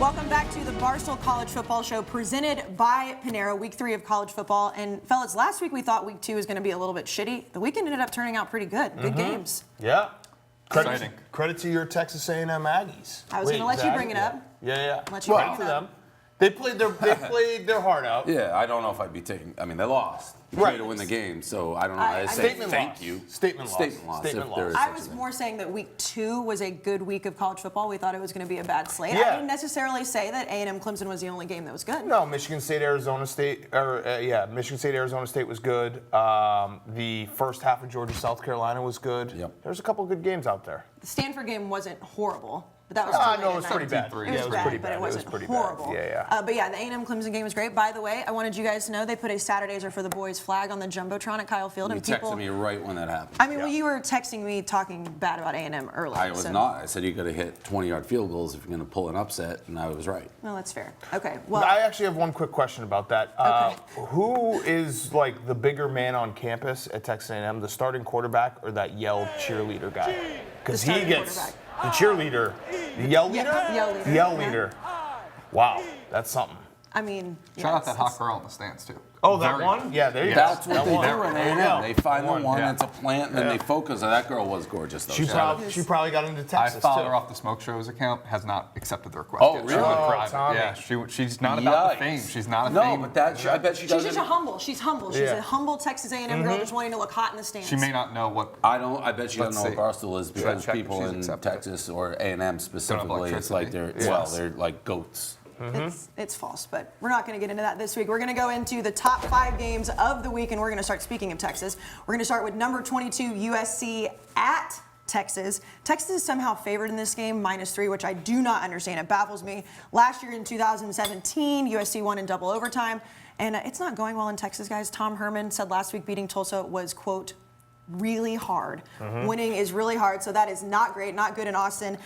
Welcome back to the Barstool College Football Show presented by Panera, week 3 of college football. And fellas, last week we thought week 2 was going to be a little bit shitty. The weekend ended up turning out pretty good. Good games. Yeah. Exciting. Credit to your Texas A&M Aggies. I was going to let you bring it up. Yeah. Let you bring it For up. them. They played their heart out. Yeah, I don't know if I'd be taking. I mean, they lost. You Right. play to win the game, so I don't know. I I say Statement thank loss. you. Statement loss. Statement loss. Statement if there is loss. I such a was thing. more saying that week 2 was a good week of college football. We thought it was going to be a bad slate. Yeah. I didn't necessarily say that A&M Clemson was the only game that was good. No, Michigan State, Arizona State, Michigan State, Arizona State was good. The first half of Georgia, South Carolina was good. Yep. There's a couple of good games out there. The Stanford game wasn't horrible, but that was too late No, at it was night. pretty bad. It was Yeah, bad, pretty but bad. it wasn't pretty horrible. Bad. Yeah. But yeah, the A&M Clemson game was great. By the way, I wanted you guys to know they put a Saturdays are for the boys flag on the Jumbotron at Kyle Field. You And people, texted me right when that happened. I mean, well, you were texting me talking bad about A&M earlier. I was so- not. I said you got to hit 20-yard field goals if you're going to pull an upset, and I was right. Well, that's fair. Okay, well, I actually have one quick question about that. Okay. Who is like the bigger man on campus at Texas A&M, the starting quarterback or that yell cheerleader guy? Because he starting gets quarterback. the cheerleader, the yell leader. Yell leader. The yell Yeah. leader. Wow, that's something. I mean, Shout out that it's- hot girl in the stands, too. Oh, that Very one? good. Yeah, there you go. That's what That they one. do at There you A&M. go. They find the one yeah. that's a plant, and then they focus. And that girl was gorgeous, though. She probably got into I Texas follow too. her off the Smoke Show's account, has not accepted the request Oh, yet. really? She went Oh, private. Tommy. Yeah, she's not about the Yikes. fame. She's not a No, fame. but that I bet she She's doesn't. just a humble. She's humble. She's Yeah. a humble Texas A&M girl just wanting to look hot in the stands. She may not know what. I don't. I bet you don't Let's know what see. Barstool is Should I because check if people she's in accepted it? Texas or A&M specifically, it's like they're Yes. they're like goats. It's false, but we're not going to get into that this week. We're going to go into the top 5 games of the week, and we're going to start, speaking of Texas, we're going to start with number 22, USC at Texas. Texas is somehow favored in this game, -3, which I do not understand. It baffles me. Last year in 2017, USC won in double overtime, and it's not going well in Texas, guys. Tom Herman said last week beating Tulsa was, quote, really hard. Winning is really hard, so that is not great, not good in Austin.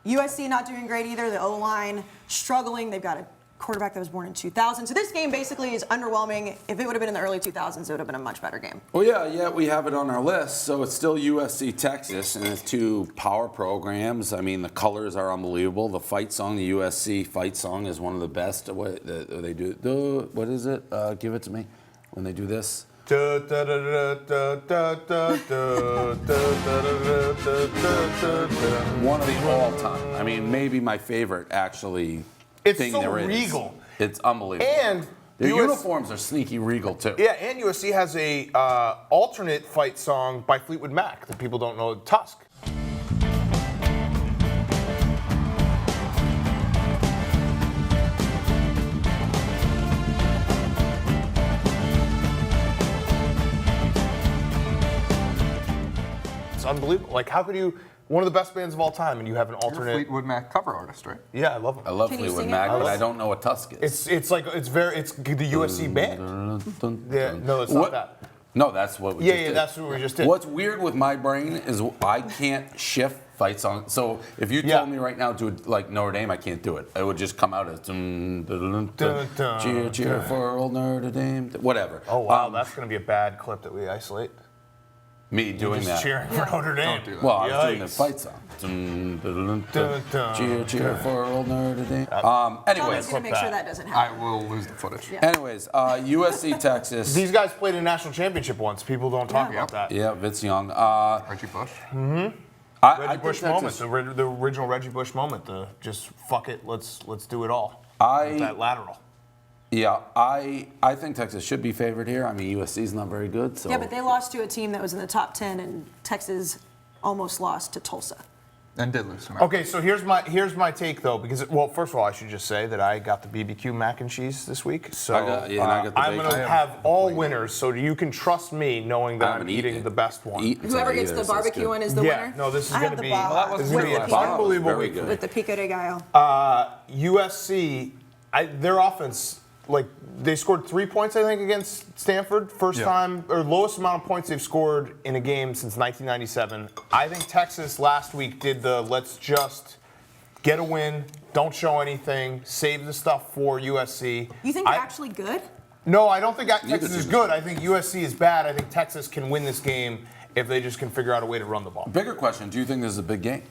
USC not doing great either. The O-line struggling. They've got a quarterback that was born in 2000. So this game basically is underwhelming. If it would have been in the early 2000s, it would have been a much better game. Well, yeah, we have it on our list. So it's still USC, Texas, and it's 2 power programs. I mean, the colors are unbelievable. The fight song, the USC fight song, is one of the best. What they do? What is it? Give it to me. When they do this. One of the all-time. I mean, maybe my favorite actually. It's thing so there is. regal. It's unbelievable. And their US uniforms are sneaky regal too. Yeah, and USC has a alternate fight song by Fleetwood Mac that people don't know, Tusk. It's unbelievable. Like, how could you, one of the best bands of all time, and you have an You're a alternate? Fleetwood Mac cover artist, right? Yeah, I love them. I love Can you Fleetwood sing it? Mac, but I I don't know what Tusk is. It's the USC band. Yeah, no, it's not that. No, that's what we Yeah, just yeah, did. that's what we just did. What's weird with my brain is I can't shift fight songs. So if you Yeah. told me right now to like Notre Dame, I can't do it. It would just come out as cheer, cheer for old Notre Dame, whatever. Oh wow, that's going to be a bad clip that we isolate. Me doing Just that. cheering for Notre Dame. Don't do that. Well, I was doing the Yikes. fight song. Cheer, cheer for old Notre Dame. Tommy's Anyways, going to make sure that doesn't happen. I will lose the footage. Yeah. anyways, USC, Texas. These guys played a national championship once. People don't talk Yeah. about that. Yeah, Vince Young. Reggie Bush. Reggie Bush moment, the original Reggie Bush moment. The just fuck it, let's do it all. With that lateral. Yeah, I think Texas should be favored here. I mean, USC's not very good, so. Yeah, but they lost to a team that was in the top 10, and Texas almost lost to Tulsa. And did lose to Mac. Okay, so here's my take though, because well, first of all, I should just say that I got the BBQ mac and cheese this week, so I got the I'm bacon. gonna have all winners. So you can trust me, knowing that I'm haven't eating eaten the best one. Whoever gets the barbecue one is the Yeah, winner. no, this is I gonna have the be Baja Well, that was this is gonna be with an the pico, unbelievable Very week. good. with the pico de gallo. USC, their offense, like they scored 3 points, I think, against Stanford. First time or lowest amount of points they've scored in a game since 1997. I think Texas last week did the let's just get a win, don't show anything, save the stuff for USC. You think they're actually good? No, I don't think Texas team is is good. I think USC is bad. I think Texas can win this game if they just can figure out a way to run the ball. Bigger question, do you think this is a big game?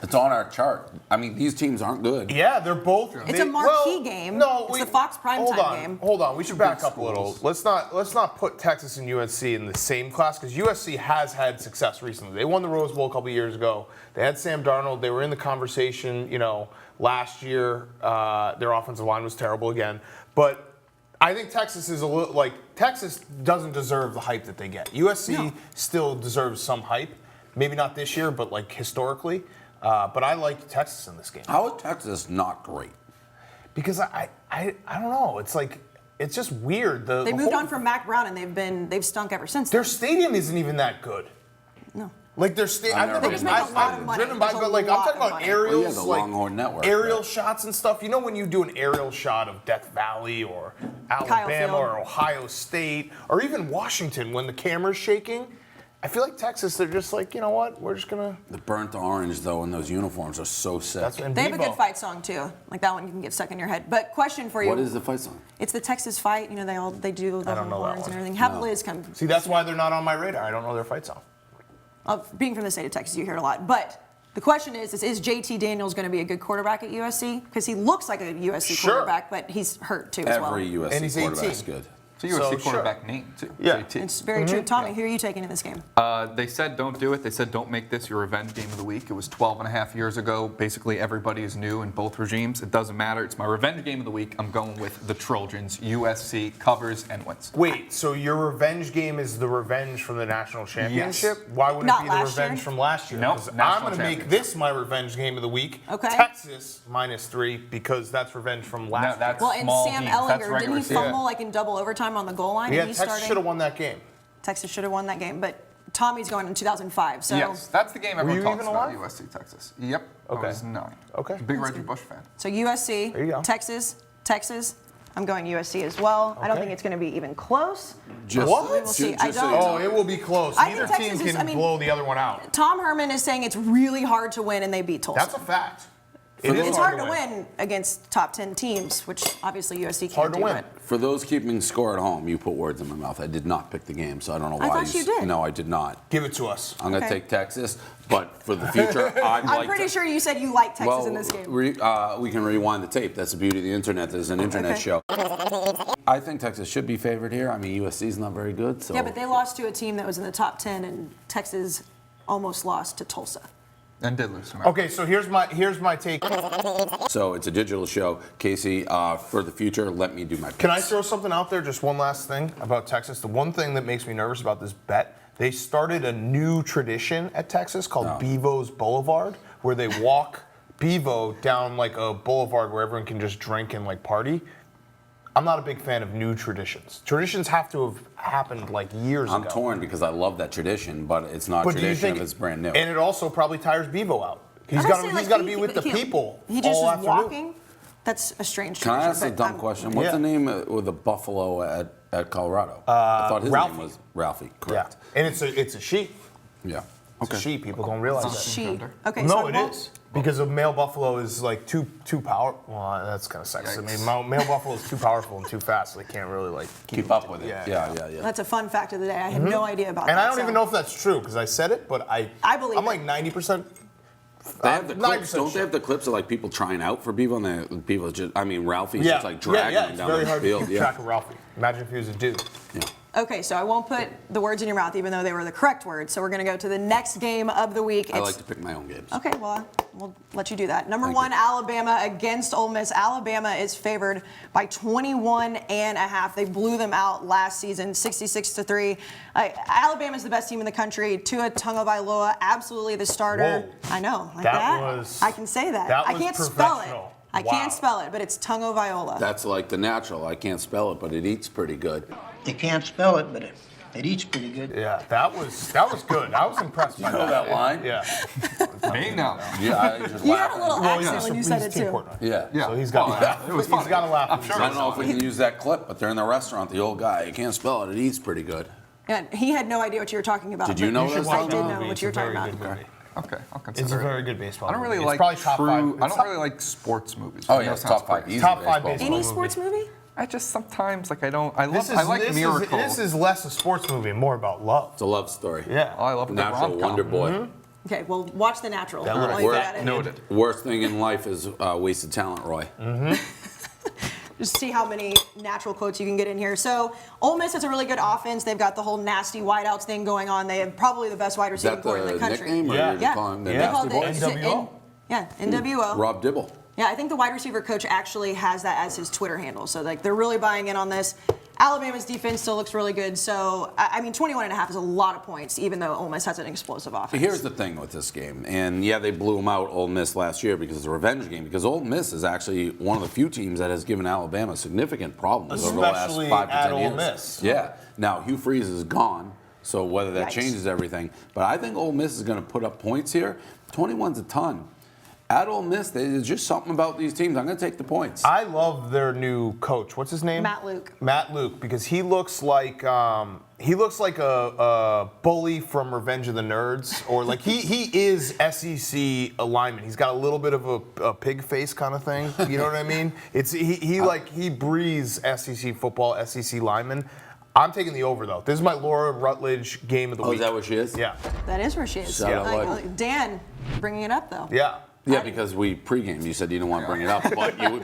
It's on our chart. I mean, these teams aren't good. Yeah, they're both. It's a marquee game. No, It's the Fox primetime game. Hold on. We should back up a schools. little. Let's not put Texas and USC in the same class because USC has had success recently. They won the Rose Bowl a couple years ago. They had Sam Darnold. They were in the conversation. Last year their offensive line was terrible again. But I think Texas is a little like Texas doesn't deserve the hype that they get. USC still deserves some hype. Maybe not this year, but like historically. But I like Texas in this game. How is Texas not great? Because I don't know. It's like it's just weird. They moved on from Mac Brown and they've stunk ever since. Their stadium isn't even that good. No. Like their stadium. I've They just make a lot of money. driven by, There's a but like I'm lot talking of about money. aerials, Well, yeah, the like Longhorn Network, aerial but- shots and stuff. You know when you do an aerial shot of Death Valley or Alabama Field. or Ohio State or even Washington when the camera's shaking. I feel like Texas, they're just like, you know what? We're just gonna. The burnt orange, though, in those uniforms are so sick. That's and They have a Bebo. good fight song too. Like that one you can get stuck in your head. But question for you. What is the fight song? It's the Texas fight. they do the I don't know that horns and one. everything. Have No. Liz come. See, that's why they're not on my radar. I don't know their fight song. Being from the state of Texas, you hear it a lot. But the question is JT Daniels going to be a good quarterback at USC? Because he looks like a USC Sure. quarterback, but he's hurt too as well. Every USC And he's quarterback's 18. good. It's a USC So, quarterback sure. name, too. Yeah. JT. It's very true. Tommy, who are you taking in this game? They said don't do it. They said don't make this your revenge game of the week. It was 12 and a half years ago. Basically, everybody is new in both regimes. It doesn't matter. It's my revenge game of the week. I'm going with the Trojans. USC covers and wins. Wait, so your revenge game is the revenge from the national championship? Why wouldn't Not it be the last year? revenge from last year? Nope, 'Cause I'm national going to make championship. this my revenge game of the week. Okay. Texas -3 because that's revenge from last year. that's- Well, and Small Sam teams, that's Ellinger, didn't regular he season. fumble like in double overtime on the goal line? Yeah, and he Texas should have won that game. Texas should have won that game, but Tommy's going in 2005. So, Yes, that's the game everyone you talks even about, alive? USC Texas. Yep. Okay. I was 9. Okay. Big Reggie Bush fan. so USC, There you go. Texas. I'm going USC as well. I don't Okay. think it's going to be even close. Just, What? We will see. I so you don't- know. Oh, it will be close. I think Neither Texas team is- can I mean- blow the other one out. Tom Herman is saying it's really hard to win, and they beat Tulsa. That's a fact. It is It's hard to win against top 10 teams, which obviously USC can't Hard to do. win. But For those keeping score at home, you put words in my mouth. I did not pick the game, so I don't know why. I thought you did. No, I did not. Give it to us. I'm going to Okay. take Texas, but for the future, I'm pretty sure you said you like Texas in this game. we can rewind the tape. That's the beauty of the internet. There's an internet Okay. show. I think Texas should be favored here. I mean, USC's not very good, so. Yeah, but they lost to a team that was in the top 10, and Texas almost lost to Tulsa. And did lose. Remember. Okay, so here's my take. So it's a digital show. Kayce, for the future, let me do my picks. Can I throw something out there? Just one last thing about Texas. The one thing that makes me nervous about this bet, they started a new tradition at Texas called Bevo's Boulevard, where they walk Bevo down like a boulevard where everyone can just drink and like party. I'm not a big fan of new traditions. Traditions have to have happened like years I'm ago. torn because I love that tradition, but it's not But do you tradition think if it's brand new. And it also probably tires Bevo out. He's Honestly, got like, to he- be with the he- people He just all is afternoon. walking. That's a strange Can I tradition, ask a but dumb I'm- question? What's Yeah. the name with the buffalo at Colorado? I thought his Ralphie. name was Ralphie. Yeah, Correct. and it's a sheep. Yeah. It's a sheep. People don't realize that. She. Okay, No, so it well, is because a male buffalo is like too powerful. Well, that's kind of sexist. I mean, male buffalo is too powerful and too fast, so they can't really like Keep up with it. Yeah. Yeah. That's a fun fact of the day. I had no idea about that. And I don't so- even know if that's true because I said it, but I believe I'm it. like 90%. They have the clips. 90% Don't they sure. have the clips of like people trying out for Bevo, and the people just, I mean, Ralphie's Yeah, just like dragging yeah, them it's down very the hard field. to keep track of Ralphie. Imagine if he was a dude. Yeah. Okay, so I won't put the words in your mouth, even though they were the correct words. So we're going to go to the next game of the week. I It's- like to pick my own games. Okay, well, we'll let you do that. Number Thank one, you. Alabama against Ole Miss. Alabama is favored by 21.5. They blew them out last season, 66-3. Alabama's the best team in the country. Tua Tagovailoa, absolutely the starter. Whoa. I know, like That that. was- I can say that. that I was can't spell it. professional. I Wow. can't spell it, but it's Tagovailoa. That's like the natural. I can't spell it, but it eats pretty good. You can't spell it, but it eats pretty good. Yeah, that was good. I was impressed by You know that line? Yeah. Me? No. Yeah, I just You laugh had a at little it. Well, accent when you said it Team too. Portnoy. Yeah. So he's got. Oh, yeah, it was he's funny. got to laugh. I'm sure I don't know if we can use that clip, but they're in the restaurant. The old guy, you can't spell it. It eats pretty good. And he had no idea what you were talking about. Did you but know You should this? watch I the did movie. know what It's you were a very talking good about. movie. Okay, I'll consider It's a it. very good baseball. I don't really movie. like It's probably top true. five. I It's don't top- really like sports movies. Oh I yeah, know it it's sounds top five. crazy. Easy Top five baseball. baseball. Any movie. sports movie? I just sometimes like I don't. I love. This is I like this Miracle. is less a sports movie and more about love. It's a love story. Yeah. Oh, I love a good Natural rom-com. Wonder Boy. Okay, well, watch The Natural. That while looks you're fat. at it. Noted. Worst thing in life is wasted talent, Roy. Just see how many natural quotes you can get in here. So, Ole Miss has a really good offense. They've got the whole nasty wideouts thing going on. They have probably the best wide Is receiving that core in the the country. nickname, or Yeah. you're Yeah, calling them the they call Nasty it Boys? NWO. NWO. Rob Dibble. Yeah, I think the wide receiver coach actually has that as his Twitter handle. So, like, they're really buying in on this. Alabama's defense still looks really good. So, I mean, 21.5 is a lot of points, even though Ole Miss has an explosive offense. Here's the thing with this game, and yeah, they blew them out, Ole Miss, last year because it's a revenge game. Because Ole Miss is actually one of the few teams that has given Alabama significant problems over the last Especially 5 to 10 at years. Ole Miss. Yeah. Now Hugh Freeze is gone, so whether that Yikes. changes everything, but I think Ole Miss is going to put up points here. 21's a ton. At Ole Miss, there's just something about these teams. I'm going to take the points. I love their new coach. What's his name? Matt Luke. Matt Luke, because he looks like a bully from Revenge of the Nerds, or like he is SEC alignment. He's got a little bit of a pig face kind of thing. You know what I mean? It's he breathes SEC football, SEC lineman. I'm taking the over though. This is my Laura Rutledge game of the Oh, week. is that what she is? Yeah. That is where she is. Shout out, Like, Luke. Dan bringing it up, though. Yeah. Yeah, because we pregame, you said you didn't want to bring it up,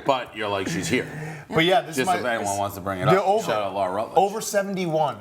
but you're like, she's here. But yeah, this Just is if my anyone wants to bring it the up, over. shout out Laura Rutledge. Over 71.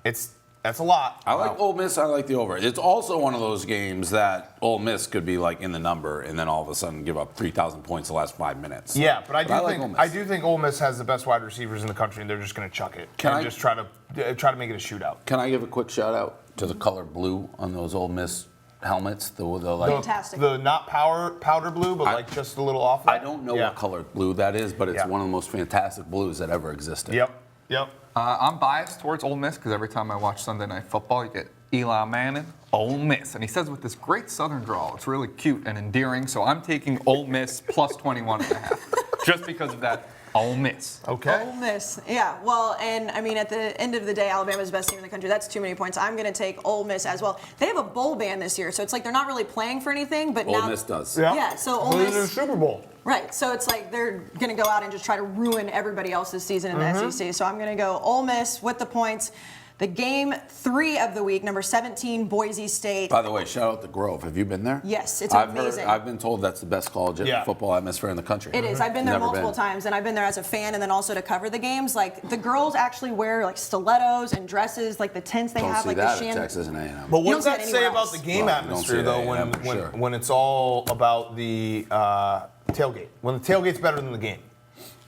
That's a lot. I like Ole Miss. I like the over. It's also one of those games that Ole Miss could be like in the number, and then all of a sudden give up 3,000 points the last 5 minutes. Yeah, but like Ole Miss. I do think Ole Miss has the best wide receivers in the country, and they're just going to chuck it just try to make it a shootout. Can I give a quick shout out to the color blue on those Ole Miss helmets? The like. Fantastic. The not powder blue, but like just a little off. I don't know what color blue that is, but it's Yeah. one of the most fantastic blues that ever existed. Yep. I'm biased towards Ole Miss because every time I watch Sunday Night Football, you get Eli Manning, Ole Miss. And he says with this great Southern drawl, it's really cute and endearing. So I'm taking Ole Miss plus 21.5 just because of that Ole Miss. Okay. Ole Miss. Yeah, well, and I mean, at the end of the day, Alabama's the best team in the country. That's too many points. I'm going to take Ole Miss as well. They have a bowl ban this year, so it's like they're not really playing for anything, but Ole now. Miss does. Yeah, so Ole Well, they're in the Miss. Super Bowl. Right, so it's like they're going to go out and just try to ruin everybody else's season in the SEC. So I'm going to go Ole Miss with the points. The game 3 of the week, number 17, Boise State. By the way, shout out to Grove. Have you been there? Yes, it's I've amazing. I've been told that's the best college football atmosphere in the country. It is. I've been there Never multiple been. times, and I've been there as a fan and then also to cover the games. Like, the girls actually wear, like, stilettos and dresses, like the tents they Don't have, see like that the at shand. Texas and A&M. But You what don't does see that it say anywhere about else. the game Well, you don't atmosphere, see it though, at A&M for sure. when it's all about the tailgate? When the tailgate's better than the game.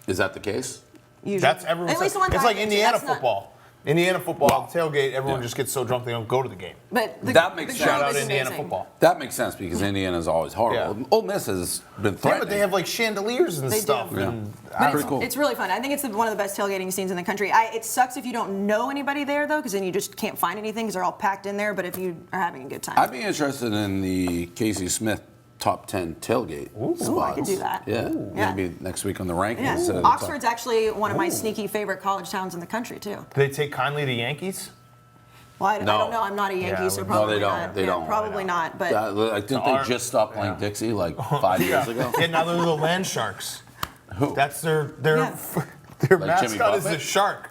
Is that the case? Usually. That's everyone. At least the ones It's I've like been to, Indiana that's not- football. Indiana football, tailgate, everyone Yeah. just gets so drunk they don't go to the game. But the, That makes the sense. Grove Shout out is Indiana amazing. football. That makes sense because Indiana's always horrible. Yeah. Ole Miss has been Yeah, threatening. but they have like chandeliers and They do. stuff. Yeah. And But I it's, don't know. cool. it's really fun. I think it's one of the best tailgating scenes in the country. It sucks if you don't know anybody there, though, because then you just can't find anything because they're all packed in there. But if you are having a good time. I'd be interested in the Kayce Smith top 10 tailgate spots. Ooh, I could do that. Yeah, Yeah. maybe next week on the rankings. Yeah. instead of the top- Oxford's actually one of my sneaky favorite college towns in the country, too. Do they take kindly to Yankees? Well, I No. don't know. I'm not a Yankee, Yeah, so no, probably they don't. not. They Yeah, don't. Probably not. But I think they just stopped playing Dixie like 5 years ago. Yeah, now they're the land sharks. Who? That's their Yeah. their Like Jimmy mascot is Buffett? a shark.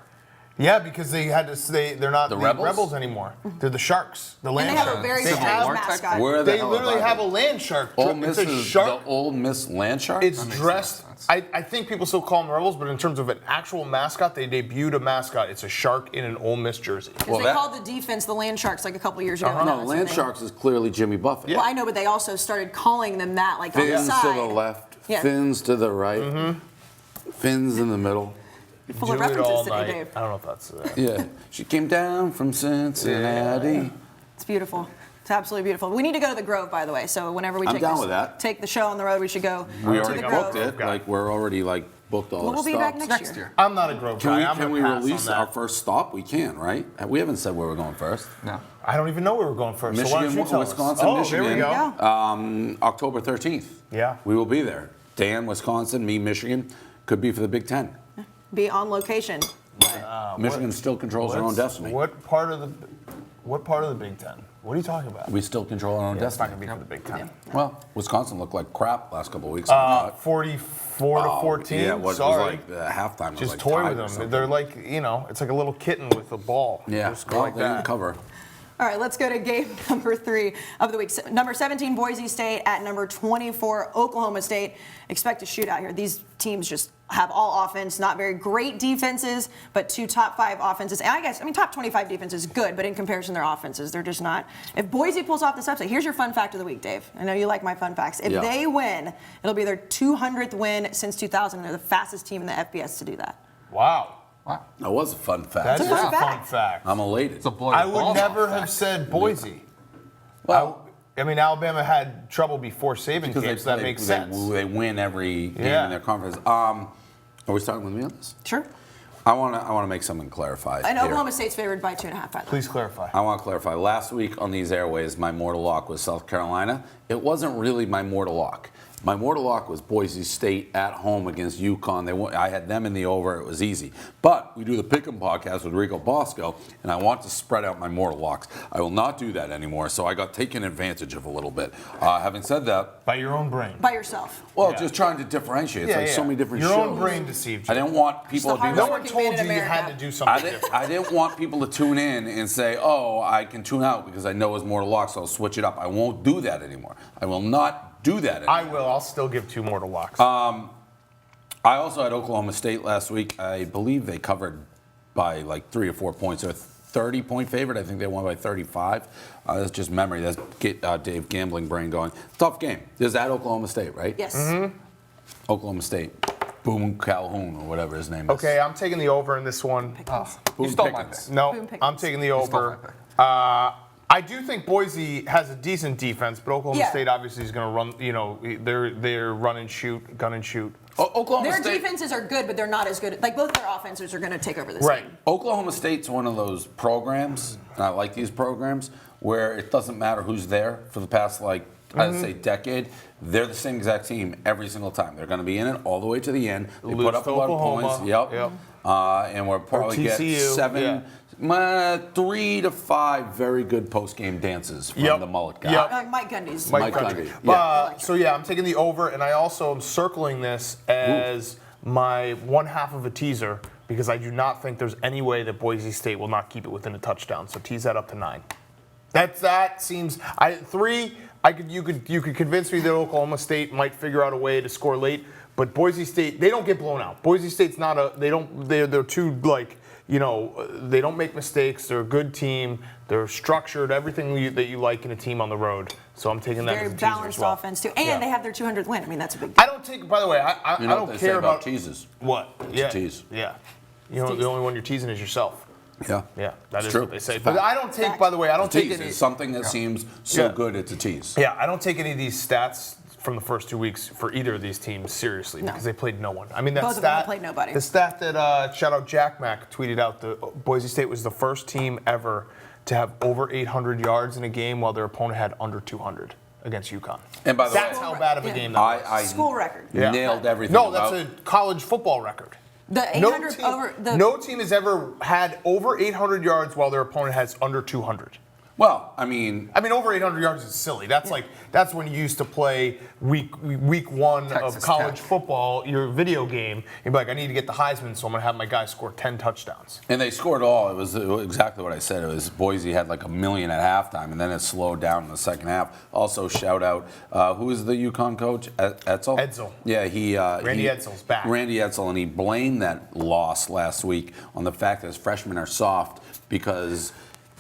Yeah, because they had to say they're not The the Rebels? rebels anymore. They're the sharks, the and land they have sharks. a very They distinct have- War type? mascot. Where the They hell literally have I have a been? land shark. Ole It's Miss a is shark. the Ole Miss Land Shark? It's makes dressed. sense. I think people still call them rebels, but in terms of an actual mascot, they debuted a mascot. It's a shark in an Ole Miss jersey. Because Well, they that- called the defense the Land Sharks like a couple years ago. No, That's Land what they- Sharks is clearly Jimmy Buffett. Well, I know, but they also started calling them that, like on the Fins side. to the left, Yeah. fins to the right, fins in the middle. You're full of Do it references all today, night. Dave. I don't know if that's. Yeah, she came down from Cincinnati. It's beautiful. It's absolutely beautiful. We need to go to the Grove, by the way. So whenever we I'm take down this, with that. take the show on the road, we should go We to already the booked Grove. it. Like we're already booked all Well, our we'll be stuff. back Next year. I'm not a Grove Can guy. we, I'm can gonna we pass release on that. our first stop? We can, right? We haven't said where we're going first. No. I don't even know where we're going first. so why don't Michigan, you tell Wisconsin, us? Oh, Michigan. there we go. Yeah. October 13th. Yeah. We will be there. Dan, Wisconsin, me, Michigan. Could be for the Big Ten. Be on location. Michigan still controls their own destiny. What part of the Big Ten? What are you talking about? We still control our own That's not destiny. gonna be for the Big Ten. Well, Wisconsin looked like crap last couple of weeks. I thought. 44 to 14. Yeah, what Sorry. it was like halftime. Was Just like toy tied with or them. something. They're like, it's like a little kitten with a ball. Yeah, Just go well, like they didn't that. cover. All right, let's go to game number 3 of the week. Number 17, Boise State at number 24, Oklahoma State. Expect a shootout here. These teams just have all offense, not very great defenses, but 2 top 5 offenses. And I guess, top 25 defense is good, but in comparison, their offenses, they're just not. If Boise pulls off this upset, here's your fun fact of the week, Dave. I know you like my fun facts. If they win, it'll be their 200th win since 2000. They're the fastest team in the FBS to do that. Wow. That was a fun fact. That is a fun a fact. fun fact. I'm elated. It's a blow I your would balls never off have fact. said Boise. Well, Alabama had trouble before Saban came, so that makes sense. They win every game in their conference. Are we starting with me on this? Sure. I want to make something clarified. And here. Oklahoma State's favored by 2.5, by the way. Please clarify. I want to clarify. Last week on these airways, my mortal lock was South Carolina. It wasn't really my mortal lock. My mortal lock was Boise State at home against UConn. I had them in the over. It was easy. But we do the Pick'em podcast with Rico Bosco, and I want to spread out my mortal locks. I will not do that anymore, so I got taken advantage of a little bit. Having said that, By your own brain. By yourself. well, just trying to differentiate. It's like so many different Your shows. own brain deceived you. I didn't want people to do hardest No that. one working told man in you you had America. to do something different. I didn't want people to tune in and say, oh, I can tune out because I know it's mortal lock, so I'll switch it up. I won't do that anymore. I will not do that anymore. I will. I'll still give 2 mortal locks. I also had Oklahoma State last week. I believe they covered by like 3 or 4 points. They're a 30-point favorite. I think they won by 35. That's just memory. That's get Dave gambling brain going. Tough game. This is at Oklahoma State, right? Yes. Oklahoma State. Boom Calhoun or whatever his name is. Okay, I'm taking the over in this one. Boom You stole my Pickens. pick. No, Boom Pickens. I'm taking the stole over. my pick. I do think Boise has a decent defense, but Oklahoma Yeah. State obviously is going to run. They're run and shoot, gun and shoot. Oklahoma Their State. defenses are good, but they're not as good. Like, both their offenses are going to take over this Right. game. Oklahoma State's one of those programs, and I like these programs, where it doesn't matter who's there for the past, I'd say, decade. They're the same exact team every single time. They're going to be in it all the way to the end. They Lose put up to a lot of Oklahoma. points. Yep. And we'll probably get TCU, 3 to 5 very good post-game dances from the mullet guy. Yep. Mike Gundy's. Mike Gundy. So yeah, I'm taking the over, and I also am circling this as my 1/2 of a teaser because I do not think there's any way that Boise State will not keep it within a touchdown. So tease that up to 9. That seems 3. You could convince me that Oklahoma State might figure out a way to score late, but Boise State, they don't get blown out. Boise State's not they're too they don't make mistakes. They're a good team. They're structured. Everything that you like in a team on the road. So I'm taking that Very as a teaser as balanced well. offense, too. And Yeah. they have their 200th win. I mean, that's a big deal. I don't take. By the way, I You know don't what they say care about teases. what. It's a tease. Yeah. The only one you're teasing is yourself. Yeah. Yeah, that It's is true. what they say. It's But fact. I don't take. By the way, I don't take Tease any. is something that seems so Yeah. good, it's a tease. Yeah, I don't take any of these stats from the first 2 weeks for either of these teams seriously No. because they played no one. I mean, that Both of them stat. have played nobody. The stat that shout out Jack Mack tweeted out: the Boise State was the first team ever to have over 800 yards in a game while their opponent had under 200 against UConn. And by the That's way, how bad of a Yeah. game that was. I School record. Yeah. nailed everything. No, that's about- a college football record. The 800 over the. No team has ever had over 800 yards while their opponent has under 200. Well, I mean, Over 800 yards is silly. That's when you used to play week 1 Texas of college Tech. football, your video game. You'd be like, I need to get the Heisman, so I'm gonna have my guy score 10 touchdowns. and they scored all. It was exactly what I said. It was Boise had like 1 million at halftime, and then it slowed down in the second half. Also, shout out, who is the UConn coach? Edsel? Edsel. Yeah, Randy Edsel's back. Randy Edsel, and he blamed that loss last week on the fact that his freshmen are soft because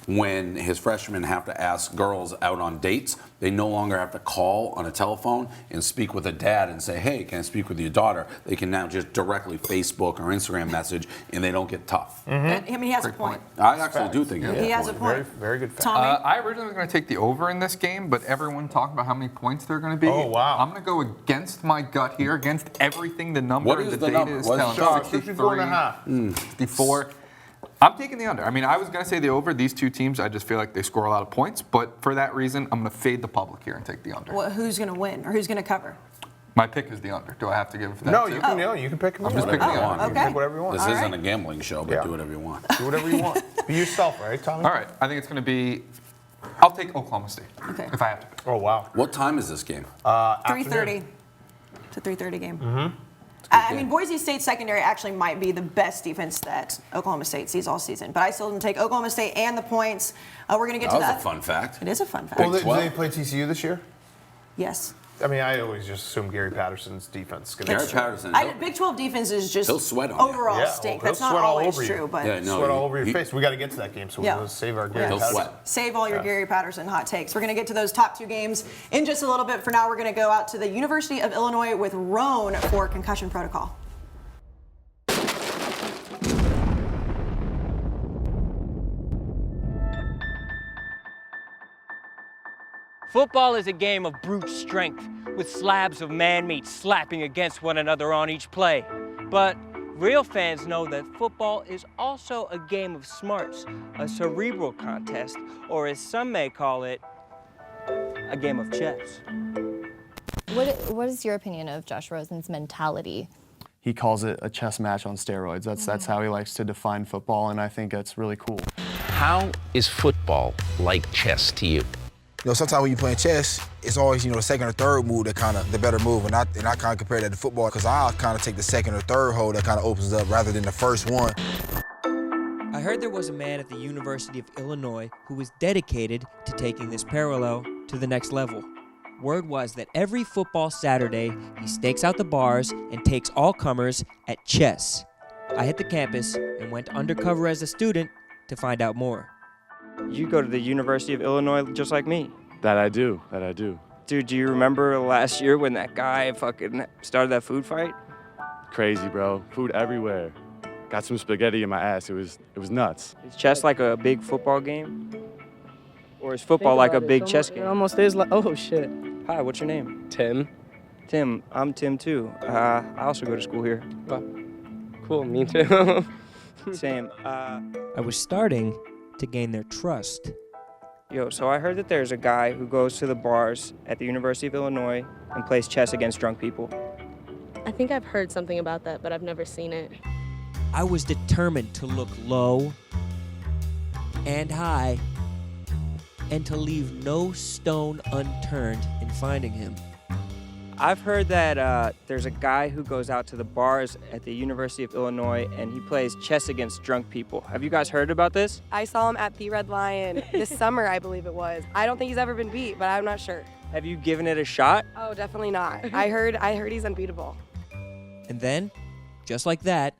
when his freshmen have to ask girls out on dates, they no longer have to call on a telephone and speak with a dad and say, hey, can I speak with your daughter? They can now just directly Facebook or Instagram message, and they don't get tough. I mean, he has a point. I actually do think He has a point. Very, very good fact. Tommy. I originally was going to take the over in this game, but everyone talked about how many points they're going to be. Oh, wow. I'm going to go against my gut here, against everything the number What and is the the data number? is What is telling. the number? 54.5. 54. I'm taking the under. I mean, I was going to say the over. These two teams, I just feel like they score a lot of points. But for that reason, I'm going to fade the public here and take the under. Who's going to win or who's going to cover? My pick is the under. Do I have to give that No, too? you can pick. I'm just picking the under. You can Okay. pick whatever you want. This All isn't right. a gambling show, but Yeah. do whatever you want. Do whatever you want. Be yourself, right, Tommy? All right. I think it's going to be. I'll take Oklahoma State Okay. if I have to pick. Oh wow. What time is this game? 3:30. It's a 3:30 game. I mean, Boise State secondary actually might be the best defense that Oklahoma State sees all season, but I still didn't take Oklahoma State and the points. We're going to get to that. That was a fun fact. It is a fun fact. Well, did they play TCU this year? Yes. I mean, I always just assume Gary Patterson's defense. Gary Patterson. Big 12 defense is just He'll sweat on you. overall Yeah, stink. he'll That's not sweat all always over you. true, but Yeah, no, Sweat all over your he- face. We got to get to that game, so Yeah. we'll save our Gary Yeah. He'll Patterson. sweat. save all your Gary Patterson hot takes. We're going to get to those top 2 games in just a little bit. For now, we're going to go out to the University of Illinois with Roan for concussion protocol. Football is a game of brute strength, with slabs of man meat slapping against one another on each play. But real fans know that football is also a game of smarts, a cerebral contest, or as some may call it, a game of chess. What is your opinion of Josh Rosen's mentality? He calls it a chess match on steroids. That's how he likes to define football, and I think that's really cool. How is football like chess to you? You know, sometimes when you're playing chess, it's always, the second or third move that kind of the better move. And I kind of compare that to football because I'll kind of take the second or third hole that kind of opens up rather than the first one. I heard there was a man at the University of Illinois who was dedicated to taking this parallel to the next level. Word was that every football Saturday, he stakes out the bars and takes all comers at chess. I hit the campus and went undercover as a student to find out more. You go to the University of Illinois just like me. That I do. Dude, do you remember last year when that guy fucking started that food fight? Crazy, bro. Food everywhere. Got some spaghetti in my ass. It was nuts. Is chess like a big football game? Or is football like a big chess game? It almost is like, oh shit. Hi, what's your name? Tim. Tim. I'm Tim too. I also go to school here. Cool, me too. Same. I was starting to gain their trust. Yo, so I heard that there's a guy who goes to the bars at the University of Illinois and plays chess against drunk people. I think I've heard something about that, but I've never seen it. I was determined to look low and high and to leave no stone unturned in finding him. I've heard that there's a guy who goes out to the bars at the University of Illinois and he plays chess against drunk people. Have you guys heard about this? I saw him at the Red Lion this summer, I believe it was. I don't think he's ever been beat, but I'm not sure. Have you given it a shot? Oh, definitely not. I heard he's unbeatable. And then, just like that,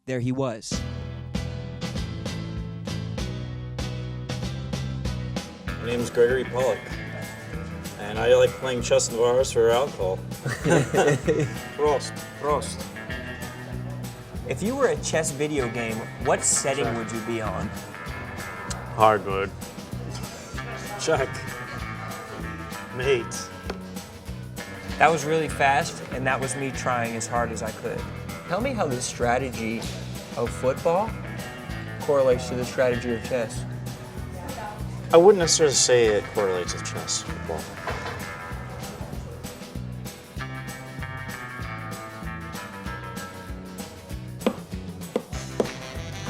there he was. My name is Gregory Pollock, and I like playing chess in the bars for alcohol. Prost. If you were a chess video game, what setting would you be on? Hardwood. Check. Mate. That was really fast, and that was me trying as hard as I could. Tell me how the strategy of football correlates to the strategy of chess. I wouldn't necessarily say it correlates with chess football.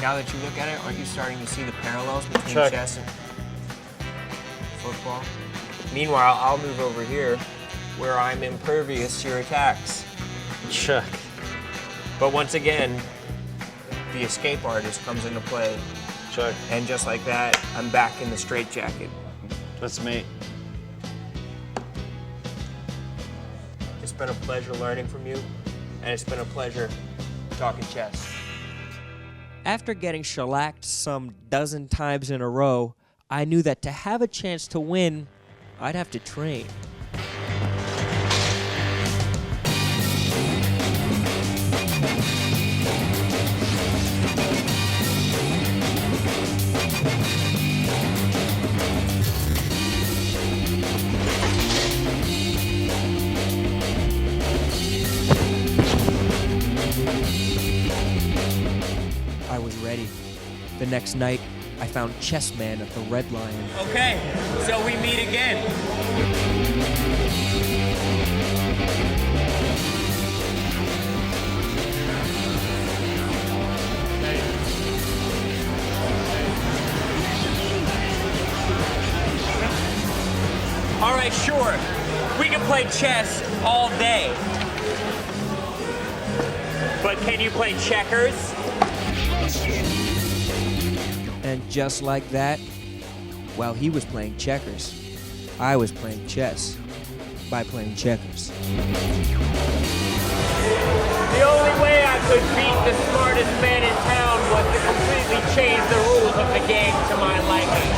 Now that you look at it, aren't you starting to see the parallels between Check. chess and football? Meanwhile, I'll move over here where I'm impervious to your attacks. Check. But once again, the escape artist comes into play. Check. And just like that, I'm back in the straitjacket. That's me. It's been a pleasure learning from you, and it's been a pleasure talking chess. After getting shellacked some dozen times in a row, I knew that to have a chance to win, I'd have to train. I was ready. The next night, I found Chessman at the Red Lion. Okay, so we meet again. All right, sure. We can play chess all day. but can you play checkers? And just like that, while he was playing checkers, I was playing chess by playing checkers. The only way I could beat the smartest man in town was to completely change the rules of the game to my liking.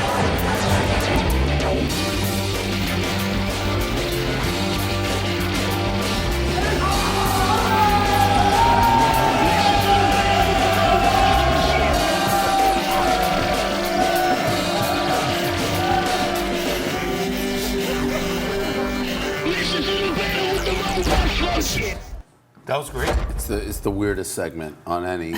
That was great. It's the weirdest segment on any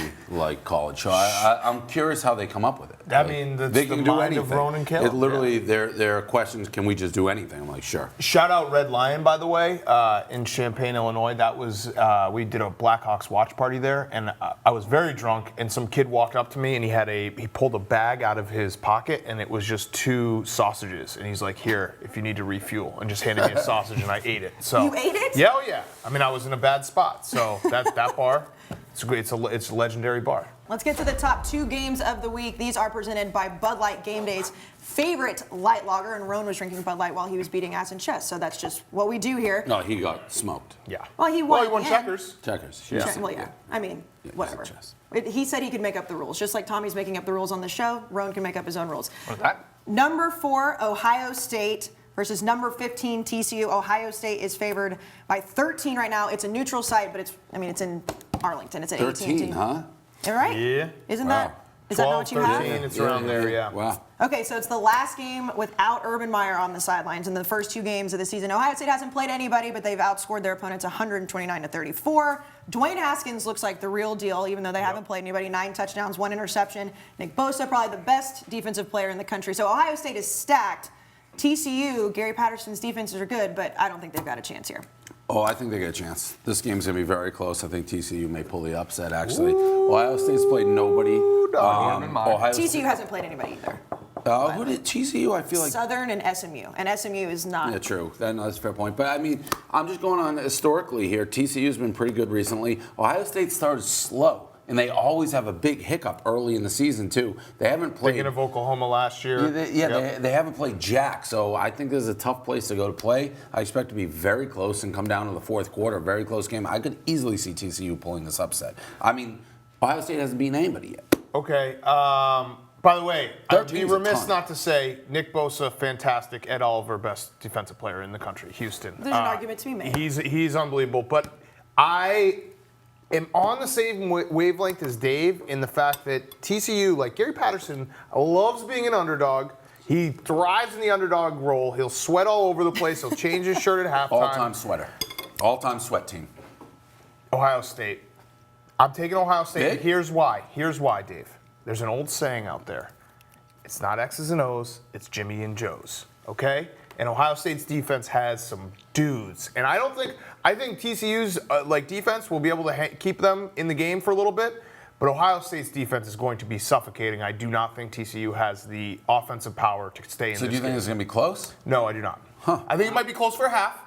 college show. I'm curious how they come up with it. I mean, they can the do mind anything. of Ronan Caleb. It literally, there are questions. Can we just do anything? I'm like, sure. Shout out Red Lion, by the way, in Champaign, Illinois. That was we did a Blackhawks watch party there, and I was very drunk. And some kid walked up to me, and he pulled a bag out of his pocket, and it was just 2 sausages. And he's like, "Here, if you need to refuel," and just handed me a sausage, and I ate it. So You ate it? Yeah, oh yeah. I mean, I was in a bad spot, so that bar, it's a legendary bar. Let's get to the top 2 games of the week. These are presented by Bud Light, Game Day's favorite light lager, and Roan was drinking Bud Light while he was beating ass in chess, so that's just what we do here. No, he got smoked. Yeah. Well, he won. checkers. Checkers. Yeah. Well, yeah. I mean, whatever. Chess. He said he could make up the rules. Just like Tommy's making up the rules on the show, Roan can make up his own rules. What is that? Number 4, Ohio State versus number 15, TCU. Ohio State is favored by 13 right now. It's a neutral site, but it's in Arlington. It's at 13, 18. huh? All right? Yeah. Isn't Wow. that not what you 13, have? it's around there, yeah. Wow. Okay, so it's the last game without Urban Meyer on the sidelines in the first 2 games of the season. Ohio State hasn't played anybody, but they've outscored their opponents 129-34. Dwayne Haskins looks like the real deal, even though they haven't played anybody. 9 touchdowns, 1 interception. Nick Bosa, probably the best defensive player in the country. So Ohio State is stacked. TCU, Gary Patterson's defenses are good, but I don't think they've got a chance here. Oh, I think they get a chance. This game's going to be very close. I think TCU may pull the upset, actually. Ohio State's played nobody. TCU hasn't played anybody either. Who did TCU? I feel like Southern and SMU. And SMU is not. Yeah, true. That's a fair point. But I mean, I'm just going on historically here. TCU's been pretty good recently. Ohio State started slow, and they always have a big hiccup early in the season too. They haven't played. Thinking of Oklahoma last year. They haven't played jack. So I think this is a tough place to go to play. I expect to be very close and come down to the fourth quarter. Very close game. I could easily see TCU pulling this upset. I mean, Ohio State hasn't beaten anybody yet. Okay. By the way, I'd be remiss not to say Nick Bosa, fantastic. Ed Oliver, best defensive player in the country. Houston. There's an argument to be made. He's unbelievable. But I am on the same wavelength as Dave in the fact that TCU, like Gary Patterson, loves being an underdog. He thrives in the underdog role. He'll sweat all over the place. He'll change his shirt at halftime. All-time sweater. All-time sweat team. Ohio State. I'm taking Ohio State. Big? Here's why, Dave. There's an old saying out there. It's not X's and O's, it's Jimmy and Joe's, okay? And Ohio State's defense has some dudes. And I think TCU's defense will be able to keep them in the game for a little bit, but Ohio State's defense is going to be suffocating. I do not think TCU has the offensive power to stay in this game. So do you think it's going to be close? No, I do not. Huh. I think it might be close for a half,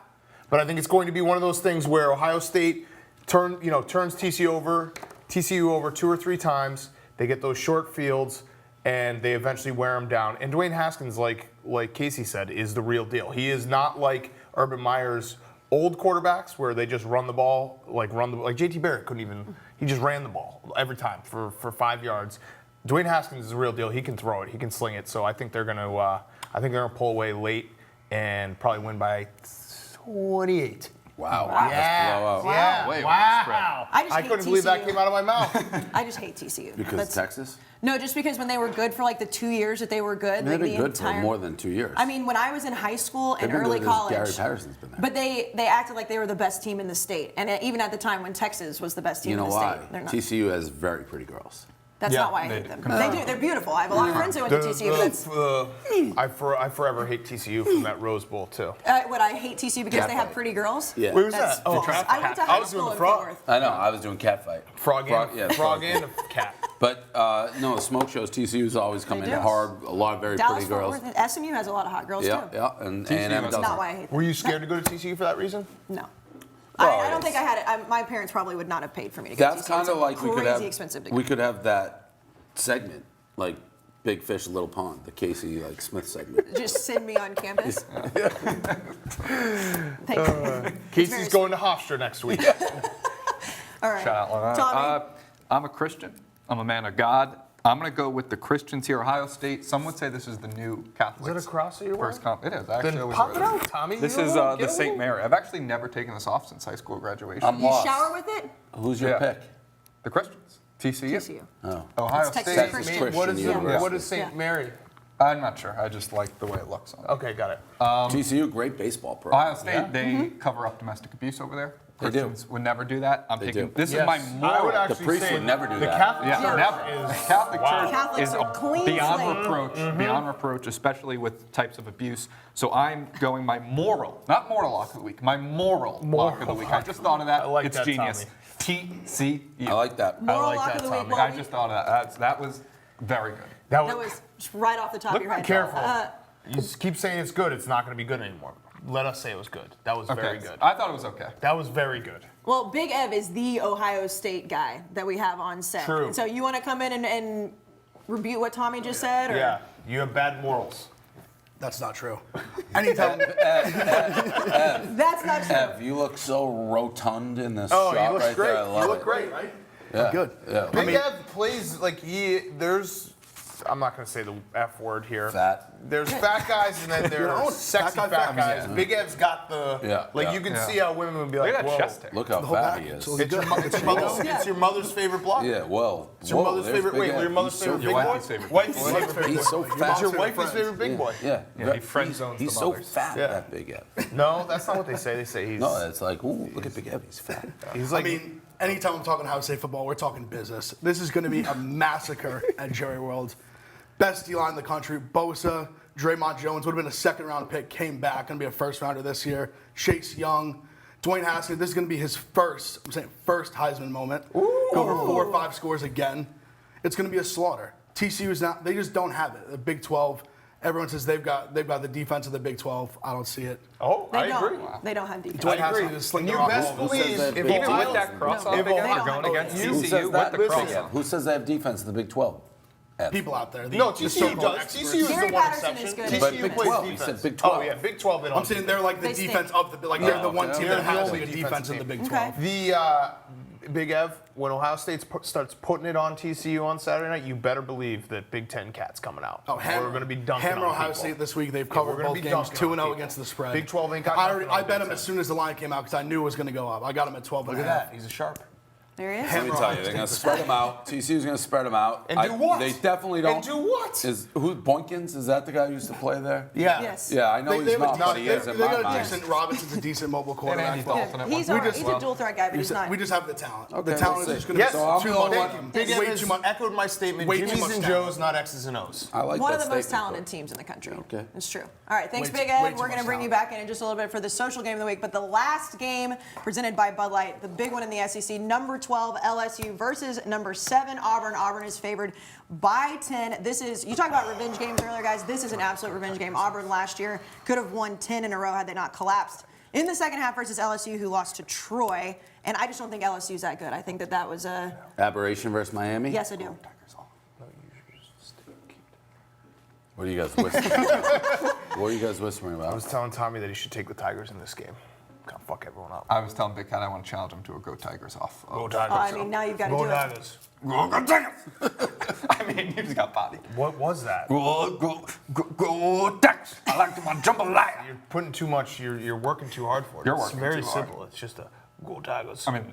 but I think it's going to be one of those things where Ohio State turns TCU over 2 or 3 times. They get those short fields, and they eventually wear them down. And Dwayne Haskins, like Kayce said, is the real deal. He is not like Urban Meyer's old quarterbacks where they just run the ball, like J.T. Barrett couldn't even. He just ran the ball every time for 5 yards. Dwayne Haskins is the real deal. He can throw it. He can sling it. So I think they're gonna pull away late and probably win by 28. Wow. Yeah. Blowout. Yeah. Wow. I couldn't believe that came out of my mouth. I just hate TCU. Because it's Texas? No, just because when they were good for like the 2 years that they were good. They've been good for more than 2 years. I mean, when I was in high school and They've been early good as college. Gary Patterson's been there. But they acted like they were the best team in the state. And even at the time when Texas was the best team in the state. You know why? TCU has very pretty girls. That's not why I hate them. They do. They're beautiful. I have a lot of friends who went to TCU. I forever hate TCU from that Rose Bowl too. What I hate TCU because they have pretty girls. Yeah. Where was that? I went to high school in Fort Worth. I know. I was doing cat fight. Frog and a cat. But no, the smoke shows TCU's always come in hard. A lot of very pretty girls. Fort Worth, SMU has a lot of hot girls too. Yeah. And that's not why I hate them. Were you scared to go to TCU for that reason? No. I don't think I had it. My parents probably would not have paid for me to get That's TCU. kind of like crazy expensive to go. we could have that segment, like Big Fish, Little Pond, the Kayce Smith segment. Just send me on campus. Casey's going to Hofstra next week. All right. Shout out. Tommy? I'm a Christian. I'm a man of God. I'm going to go with the Christians here. Ohio State. Some would say this is the new Catholic. Is it a cross that you're wearing? It is. Actually, Then pop it out, Tommy. This You is know, the get St. one. Mary. I've actually never taken this off since high school graduation. I'm You lost. shower with it? Who's your pick? The Christians. TCU. TCU. Oh. Ohio It's Texas State. Christian. What is, University. what is St. Yeah. Mary? I'm not sure. I just like the way it looks on it. Okay, got it. TCU, great baseball program. Ohio State, they cover up domestic abuse over there. They do. Christians would never do that. I'm They taking do. this Yes. is my I moral. would The actually priest say would never do the that. Catholic Yeah, Church never. is The Catholic Church Catholics is are clean beyond slate. reproach, beyond reproach, especially with types of abuse. So I'm going my moral, not mortal lock of the week, my moral lock of the week. I just thought of that. I like it's that, genius. TCU. I like that. Moral like lock that, of the week, Tommy. I Bobby. just thought of that. That was very good. That was just right off the top of your head. Careful. You just keep saying it's good. It's not going to be good anymore. Let us say it was good. That was very good. I thought it was okay. That was very good. Well, Big Ev is the Ohio State guy that we have on set. True. So you want to come in and rebuke what Tommy just said? Or? Yeah, you have bad morals. That's not true. Anytime. That's not true. Ev, you look so rotund in this Oh, shot you look right great. there. I love You look it. great, right? Yeah. Good. Yeah. Big Ev plays like there's. I'm not going to say the F word here. Fat. There's fat guys and then there's sexy fat guys. Big Ev's got the. You can see how women would be like, Look at that whoa. chest hair. Look how fat he is. It's your mother's favorite block. Yeah, well. It's your mother's there's favorite. Big Wait, Ev. your mother's He's so favorite big fat. boy? Wifey's favorite. Wifey's favorite big boy. He's so fat. It's your wifey's favorite big boy. Yeah. He friend zones He's the so mothers. fat, Yeah. that Big Ev. No, that's not what they say. They say he's. No, it's like, ooh, look at Big Ev. He's fat. He's like. I mean, anytime I'm talking Ohio State football, we're talking business. This is going to be a massacre at Jerry World. Best D-line in the country. Bosa, Draymond Jones would have been a second-round pick, came back, going to be a first-rounder this year. Chase Young, Dwayne Haskins. This is going to be his first Heisman moment. Go for 4 or 5 scores again. It's going to be a slaughter. TCU is not. They just don't have it. The Big 12. Everyone says they've got the defense of the Big 12. I don't see it. Oh, They I don't. agree. They don't have defense. Dwayne I agree. Haskins is slinging And the you rock best all over. believe if Even Ohio- with that cross No. off, If Big Ev, Ohio- we're going against Who TCU says with that? the Listen, cross off. who says they have defense in the Big 12? Ev. People out there. No, the TCU so-called does. experts. TCU is Gary the one Patterson exception. is good. TCU But Big plays 12, you defense. said Big 12. Oh yeah, Big 12. They don't. I'm saying they're like the They stink. defense of the they're the one okay. team They're that the has only like a defense in the defensive Big team. 12. The Big Ev, when Ohio State starts putting it on TCU on Saturday night, you better believe that Big Ten cat's coming out. Oh, we're going to be dunking Hammer on Ohio people. State this week. They've we're covered gonna both be games, dunking on 2-0 people. against the spread. Big 12 ain't got I nothing on bet Big him as 10. soon as the line came out because I knew it was going to go up. I got him at 12 Look and at a half. that. He's a sharp. There he is. Let me tell you, they're going to spread them out. TCU's going to spread them out. And do what? They definitely don't. And do what? Boykins? Is that the guy who used to play there? Yeah. Yes. Yeah, I know he's not, but he is They in my got a mind. decent. Robinson's a decent mobile quarterback. Andy Dalton at He's one all right. point. He's a dual threat guy, but he's not. We just have the talent. Okay, the talent we'll is just see. going to Yes, be So I'm too going much. with Big Way Ev too much. echoed my statement. Way too Jimmy's much and talent. Joe's, not X's and O's. I like One that of the most statement, talented teams in the country. Okay. It's true. All right, thanks, Way Big too- Ed. way too We're going to much bring you talent. back in just a little bit for the social game of the week. But the last game presented by Bud Light, the big one in the SEC, number 12 LSU versus number 7 Auburn. Auburn is favored by 10. This is, you talked about revenge games earlier, guys. This is an absolute revenge game. Auburn last year could have won 10 in a row had they not collapsed in the second half versus LSU, who lost to Troy. And I just don't think LSU's that good. I think that was a... Aberration versus Miami? Yes, I do. What are you guys whispering about? What are you guys whispering I about? was telling Tommy that he should take the Tigers in this game. Kind of fuck everyone up. I was telling Big Cat I want to challenge him to a Go Tigers off. Go Tigers. I mean, now you've got to Go do Tigers. Go Tigers! I mean, you just got body. What was that? Go Tigers! I like to want jambalaya. You're putting too much. You're working too hard for it. You're It's working very too hard. simple. It's just a Go Tigers. I mean,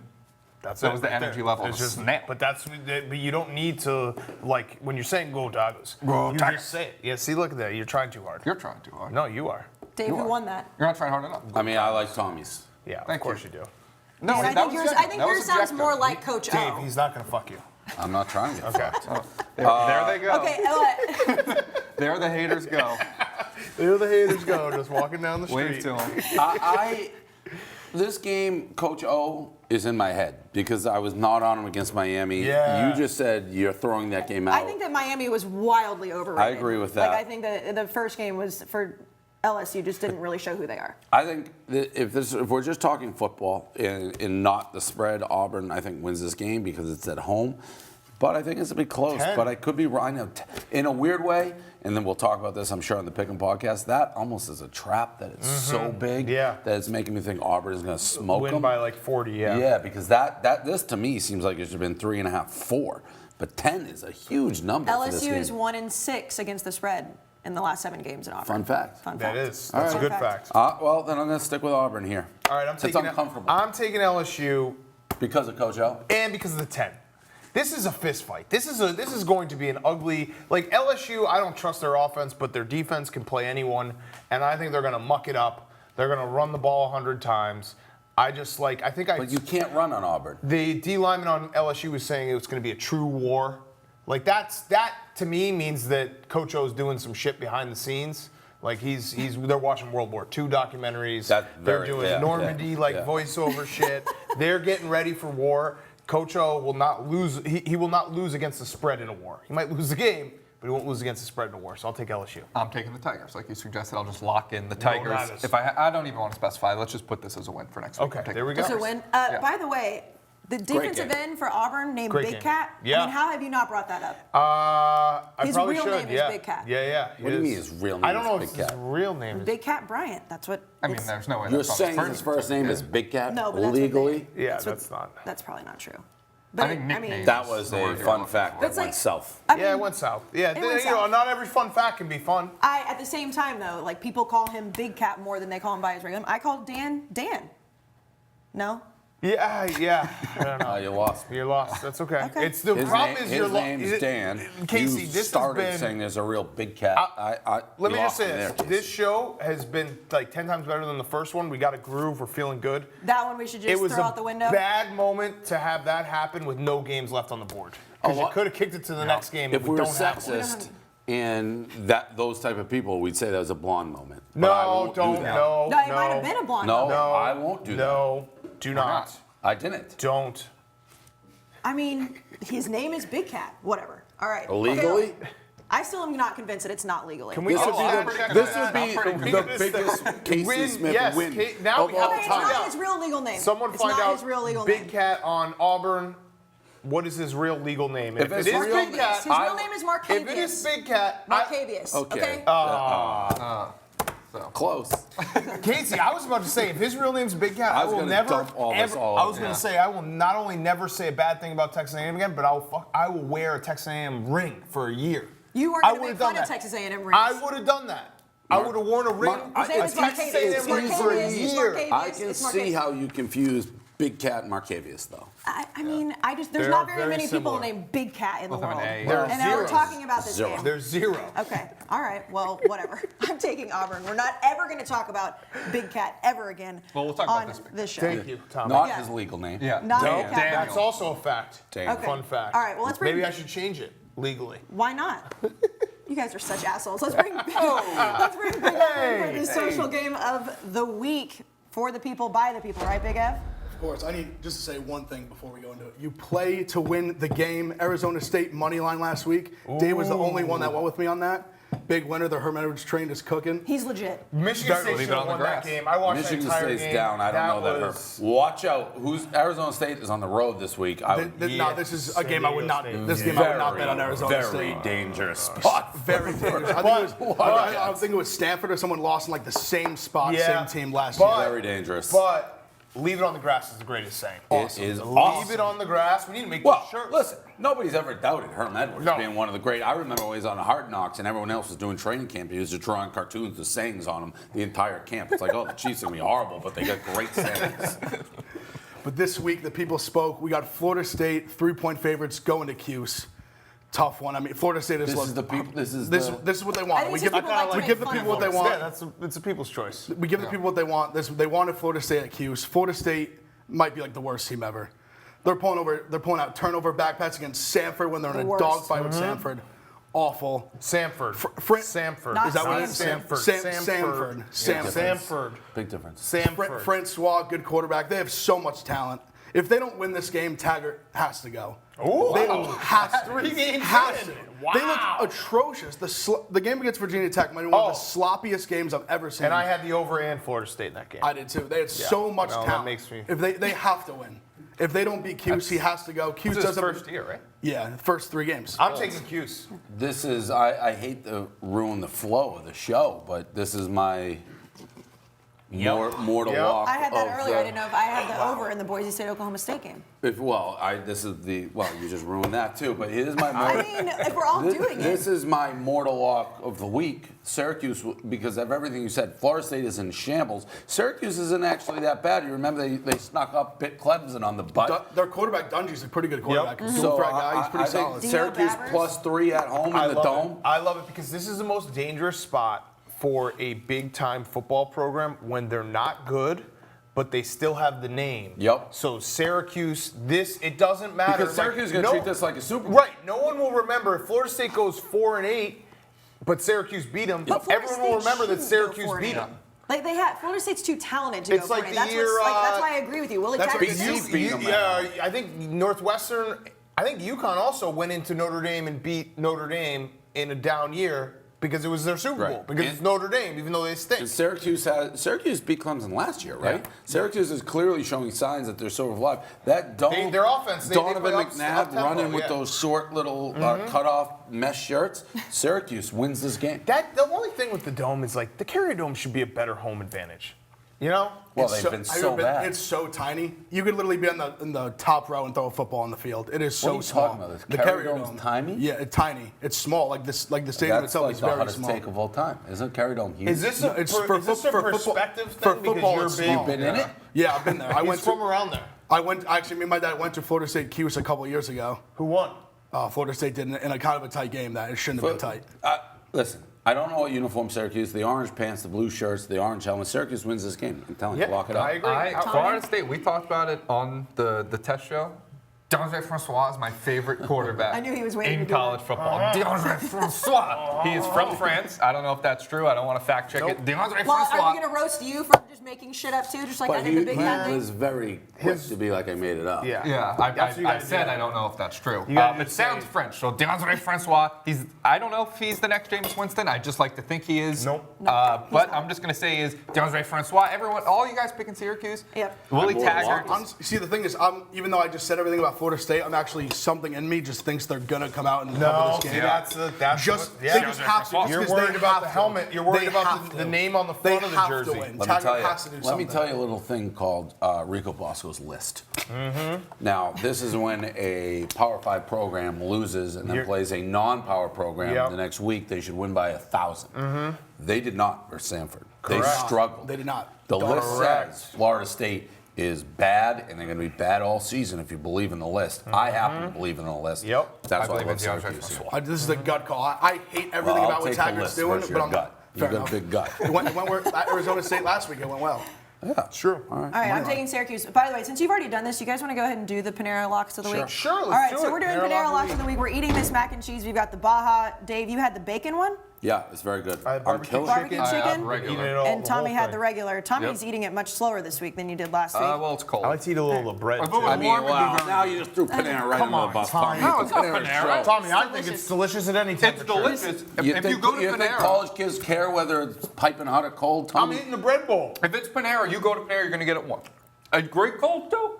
That's that it was the right energy there. level It's of a just snap. But but you don't need to, like, when you're saying Go Tigers, Go you Tigers. just say it. Yeah, see, look at that. You're trying too hard. You're trying too hard. No, you are. Dave, who won that? You're not trying hard enough. I mean, I like Tommy's. Yeah, Thank of course you do. No, And I that think was yours, genuine. I think That yours was sounds objective. more like Coach Dave, O. he's not going to fuck you. I'm not trying to. Okay. There they go. Okay, There the haters go. There the haters go, just walking down the street. Wave to them. This game, Coach O, is in my head because I was not on him against Miami. Yeah. You just said you're throwing that game out. I think that Miami was wildly overrated. I agree with that. Like, I think that the first game was for LSU just didn't really show who they are. I think that if we're just talking football and not the spread, Auburn, I think, wins this game because it's at home. But I think it's a bit close. 10. But I could be wrong. In a weird way, and then we'll talk about this, I'm sure, on the Pick'em podcast, that almost is a trap that it's so big that it's making me think Auburn is going to smoke them. Win by like 40, Yeah, because this to me seems like it should have been 3.5, 4. But 10 is a huge number for this LSU game. is 1-6 against the spread in the last 7 games in Auburn. Fun fact. Fun That fact. is. That's a good fact. Well, then I'm going to stick with Auburn here. All right, It's uncomfortable. I'm taking LSU because of Coach O and because of the 10. This is a fist fight. This is going to be an ugly, like LSU, I don't trust their offense, but their defense can play anyone, and I think they're going to muck it up. They're going to run the ball 100 times. But you can't run on Auburn. The D lineman on LSU was saying it was going to be a true war. Like that to me means that Coach O's doing some shit behind the scenes. Like they're watching World War II documentaries. They're doing Normandy voiceover shit. They're getting ready for war. Coach O will not lose. He will not lose against the spread in a war. He might lose the game, but he won't lose against the spread in a war. So I'll take LSU. I'm taking the Tigers, like you suggested. I'll just lock in the Tigers. If I don't even want to specify, let's just put this as a win for next week. Okay, there we go. It's a win. By the way, the defensive end for Auburn named Big Cat. Yeah. I mean, how have you not brought that up? I his probably real should. name is Big Cat. Yeah. What do you mean his real name? I don't know is if Big his Cat. real name is Big Cat Bryant. That's what. I mean, there's no way. You're that's saying his first name is Big Cat No, but that's what legally? That's probably not true. But I think that was a fun fact that went south. It went south. Yeah, It went south. not every fun fact can be fun. At the same time, though, like people call him Big Cat more than they call him by his regular name. I call Dan. No. Yeah. I don't know. You lost. You're lost. That's okay. Okay. It's the problem is his name's Dan. Kayce, you this started has been, saying there's a real big cat. Let me just say this. This show has been like 10 times better than the first one. We got a groove. We're feeling good. That one we should just throw out the window. It was a bad moment to have that happen with no games left on the board. Because you could have kicked it to the next game. If we were don't sexist and those type of people, we'd say that was a blonde moment. No, don't. No, it might have been a blonde moment. No, I won't do that. No, do not. I didn't. Don't. I mean, his name is Big Cat. Whatever. All right. Illegally? Okay. I still am not convinced that it's not legally. Can we? This would be the biggest Kayce Smith win Now of we all have It's time. not his real legal name. Someone it's find not out. His real legal Big name. Cat on Auburn. What is his real legal name? If it it's is real- Big Cat, His real name is Marcavius. if it is Big Cat, Marcavius. Okay. Close. Casey, I was about to say, if his real name's Big Cat, I was will gonna never. dump all this Ever, all I was over. going to say, I will not only never say a bad thing about Texas A&M again, but I will wear a Texas A&M ring for a year. You weren't going to make fun of Texas A&M rings. I would have done that. I would have worn a ring. His name is Texas Marcavius. A&M ring for a It's year. Marcavius. I can It's see Marcavius. how you confuse Big Cat and Marcavius, though. I mean, there's They're not very very many similar. people named Big Cat in the With an world. A. There are And now we're zeros. talking about this Zero. game. There's 0. Okay. All right. Well, whatever. I'm taking Auburn. We're not ever going to talk about Big Cat ever again Well, we'll talk on about this show. Thank you, Tom. Not Yeah. his legal name. Yeah. Not No, Big Cat. that's also a fact. Daniel. Okay. Fun fact. All right, well, let's bring- Maybe I should change it legally. Why not? You guys are such assholes. Let's bring Big Ev in for the social game of the week for the people, by the people, right, Big Ev? Of course, I need just to say one thing before we go into it. You play to win the game. Arizona State money line last week. Dave was the only one that went with me on that. Big winner. The Herm Edwards train is cooking. He's legit. Michigan State leave should it have on the won that grass. game. I watched Michigan the entire State's game. down. I don't know that. was- Watch out. Arizona State is on the road this week. No, this is a game I would not. San This Diego game I would not bet on Arizona very State. dangerous spot. Very dangerous. I think it was Stanford or someone lost in like the same spot, Yeah. same team last But- year. Very dangerous. But leave it on the grass is the greatest saying. It is Leave awesome. it on the grass. We need to make Well, those shirts. listen, nobody's ever doubted Herm Edwards No. being one of the great. I remember when he was on Hard Knocks and everyone else was doing training camp. He was just drawing cartoons with sayings on them the entire camp. It's like, oh, the Chiefs are going to be horrible, but they got great sayings. But this week, the people spoke. We got Florida State 3-point favorites going to Cuse. Tough one. I mean, Florida State is. This is the people. This is This the. is what they I want. think We some give, people like to we make give the fun people of what they them. want. Yeah, it's a people's choice. We give the people what they want. They wanted Florida State at Cuse. Florida State might be like the worst team ever. They're pulling out turnover backpacks against Sanford when they're in The a worst. dogfight with Sanford. Awful. Sanford. Sanford. Not Is that what it is? Sanford. Sanford. Sanford. Big difference. Sanford. Francois, good quarterback. They have so much talent. If they don't win this game, Taggart has to go. Ooh, They wow. has to. 3 games Has in. to. Wow. They look atrocious. The game against Virginia Tech might be one of the sloppiest games I've ever seen. And I had the over and Florida State in that game. I did too. They had so much No, that talent. makes me- If they have to win. If they don't beat Kayce, he has to go. Kayce This is his doesn't. first year, right? Yeah, the first 3 games. I'm taking Kayce. This is, I hate to ruin the flow of the show, but this is my mortal lock. I had that of earlier. the- I didn't know if I had the over in the Boise State Oklahoma State game. You just ruined that too, but it is my I mortal. mean, if we're all doing it. This is my mortal lock of the week. Syracuse, because of everything you said, Florida State is in shambles. Syracuse isn't actually that bad. You remember they snuck up, bit Clemson on the butt. Their quarterback Dungy's a pretty good quarterback. Yep. He's So a frat guy. He's pretty I think solid. Syracuse +3 at home in the dome. I love it because this is the most dangerous spot for a big-time football program when they're not good, but they still have the name. Yep. So Syracuse, it doesn't matter. Because Syracuse is going to treat this like a Super Bowl. Right. No one will remember if Florida State goes 4-8, but Syracuse beat them. But Florida Everyone will State remember that shouldn't Syracuse go 4-8. beat them. Like Florida State's too talented to It's go like 4-8. the That's year, that's why I agree with you. Willie That's Taggart. I think Northwestern. I think UConn also went into Notre Dame and beat Notre Dame in a down year because it was their Super Bowl. Right. Because it's Notre Dame, even though they stink. And Syracuse beat Clemson last year, right? Yeah. Syracuse is clearly showing signs that they're sort of alive. That Their offense, they Donovan play McNabb up-tempo, running with yeah. those short little cut-off mesh shirts. Syracuse wins this game. The only thing with the dome is like the Carrier Dome should be a better home advantage. You know? Well, It's they've been have you so ever been- bad. It's so tiny. You could literally be in the top row and throw a football on the field. It is What are so you small. talking about? The Carrier Carrier Dome's Dome. tiny? Yeah, it's tiny. It's small. Like the stadium That's itself like is the very hottest small. take of all time. Isn't Carrier Dome huge? Is this No, a, it's per, for is this fo- a for football- perspective for thing because football, you're it's big? small. You've been in it? Yeah, I've been there. He's from around there. Actually, me and my dad went to Florida State Kayce a couple of years ago. Who won? Florida State did in a kind of a tight game that it shouldn't have been tight. Listen, I don't know what uniform Syracuse, the orange pants, the blue shirts, the orange helmet. Syracuse wins this game. I'm telling you, lock it up. I agree. Florida State, we talked about it on the test show. DeAndre Francois is my favorite quarterback I knew he was waiting in to do college that. football. DeAndre Francois. He is from France. I don't know if that's true. I don't want to fact check it. DeAndre Well, Francois. are we going to roast you for just making shit up too, just like I But did the Big Ten thing? was very quick to be like I made it up. Yeah, That's what you I gotta said do. I don't know if that's true. You gotta It just sounds say- French. So DeAndre Francois, I don't know if he's the next Jameis Winston. I just like to think he is. Nope. But I'm just gonna say is DeAndre Francois. Oh, All you guys picking Syracuse. Yep. Willie I'm Taggart. See, the thing is, even though I just said everything about Florida State, I'm actually something in me just thinks they're gonna come out and cover No, this see, game. that's Just what- yeah. they just have to. just You're 'cause worried they about have the to. helmet. You're worried They about have the to. name on the They front of the have jersey. to win. Let me Taggart tell you. has to do Let me something. tell you a little thing called Rico Bosco's list. Now, this is when a Power 5 program loses and then plays a non-power program Yep. the next week. They should win by 1,000. They did not for Sanford. They Correct. struggled. They did not. The list Correct. says Florida State is bad, and they're going to be bad all season if you believe in the list. I happen to believe in the list. Yep. That's why I believe love in DeAndre Syracuse. Francois. This is a gut call. I hate everything Well, I'll about what take the Taggart's list doing, versus but your I'm gut. fair You've got a enough. big gut. It went at Arizona State last week. It went well. Yeah, True. All right. All right, I'm taking Syracuse. By the way, since you've already done this, you guys want to go ahead and do the Panera locks of the week? Sure, let's All right, do so it. we're doing Panera Panera lock locks of the week. We're eating this mac and cheese. We've got the Baja. Dave, you had the bacon one? Yeah, it's very good. I had I'm barbecue killing Barbecue it. chicken? Eating it all, And the Tommy whole had thing. the regular. Tommy's Yep. eating it much slower this week than you did last week. Well, it's cold. I like to eat a little of the bread. If it was I mean, warm, it'd be wow, very now good. you just threw Panera right Come under on, the bus. Tommy. Tommy. No, it's not Panera's Panera. show. Tommy, I think it's delicious at any It's temperature. delicious. If You you think, go to you think Panera, college kids care whether it's piping hot or cold, I'm Tommy? eating a bread bowl. if it's Panera, you go to Panera, you're going to get it warm. A great cold, too.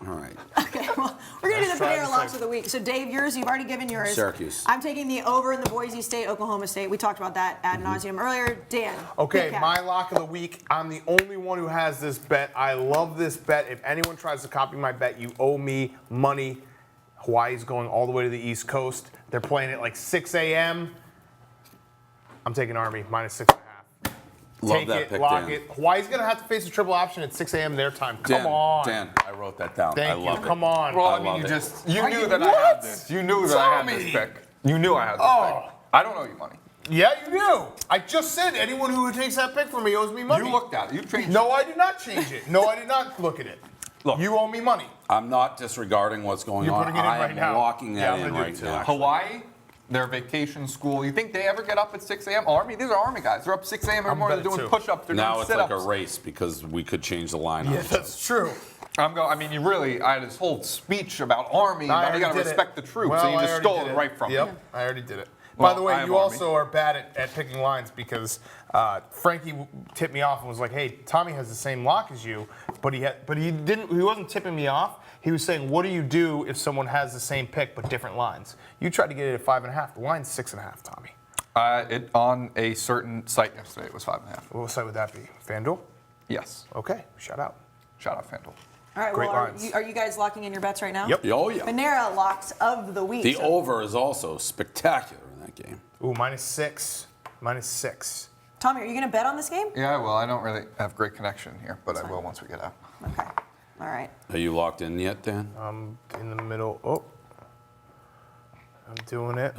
All right. Okay, well, we're going to do the try Panera this locks thing. of the week. So, Dave, yours, you've already given yours. Syracuse. I'm taking the over in the Boise State, Oklahoma State. We talked about that ad nauseum earlier. Dan. Okay, recap. my lock of the week. I'm the only one who has this bet. I love this bet. If anyone tries to copy my bet, you owe me money. Hawaii's going all the way to the East Coast. They're playing at like 6 a.m. I'm taking Army -6.5. Love Take that it, pick, lock Dan. it. Hawaii's going to have to face a triple option at 6 a.m. their time. Come Dan, on. Dan, I wrote that down. I Thank you. love it. Come on. Well, I I mean, love you it. just, you Are knew you- that I what? had this. You knew that I had this Tommy. pick. You knew I had this Oh. pick. I don't owe you money. Yeah, you do. I just said anyone who takes that pick from me owes me money. You looked at it. You changed No, I did not change it. No, I did not look at it. Look. You owe me money. I'm not disregarding what's going You're on. putting it in I right am now. locking Yeah, that I'm in gonna do right it too, now. actually. Hawaii, their vacation school. You think they ever get up at 6 a.m.? Army, these are Army guys. They're up 6 a.m. every I'm morning. They're betting doing too. push-ups. They're Now doing it's like sit-ups. a race because we could change the lineup. Yeah, that's true. I mean, I had this whole speech about Army, about you got to respect the troops, well, and you just stole it right from me. Yep, I already did it. Well, By the way, I am you Army. also are bad at picking lines because Frankie tipped me off and was like, "Hey, Tommy has the same lock as you," but he wasn't tipping me off. He was saying, "What do you do if someone has the same pick but different lines?" You tried to get it at 5.5. The line's 6.5, Tommy. On a certain site yesterday, it was 5.5. What site would that be? FanDuel? Yes. Okay, shout out. Shout out FanDuel. All right, Great well, lines. are you guys locking in your bets right now? Yep. Oh, yeah. Panera locks of the week. The So- over is also spectacular in that game. Ooh, -6. -6. Tommy, are you going to bet on this game? Yeah, well, I don't really have great connection here, but I will once we get out. Okay. All right. Are you locked in yet, Dan? In the middle. Oh. I'm doing it.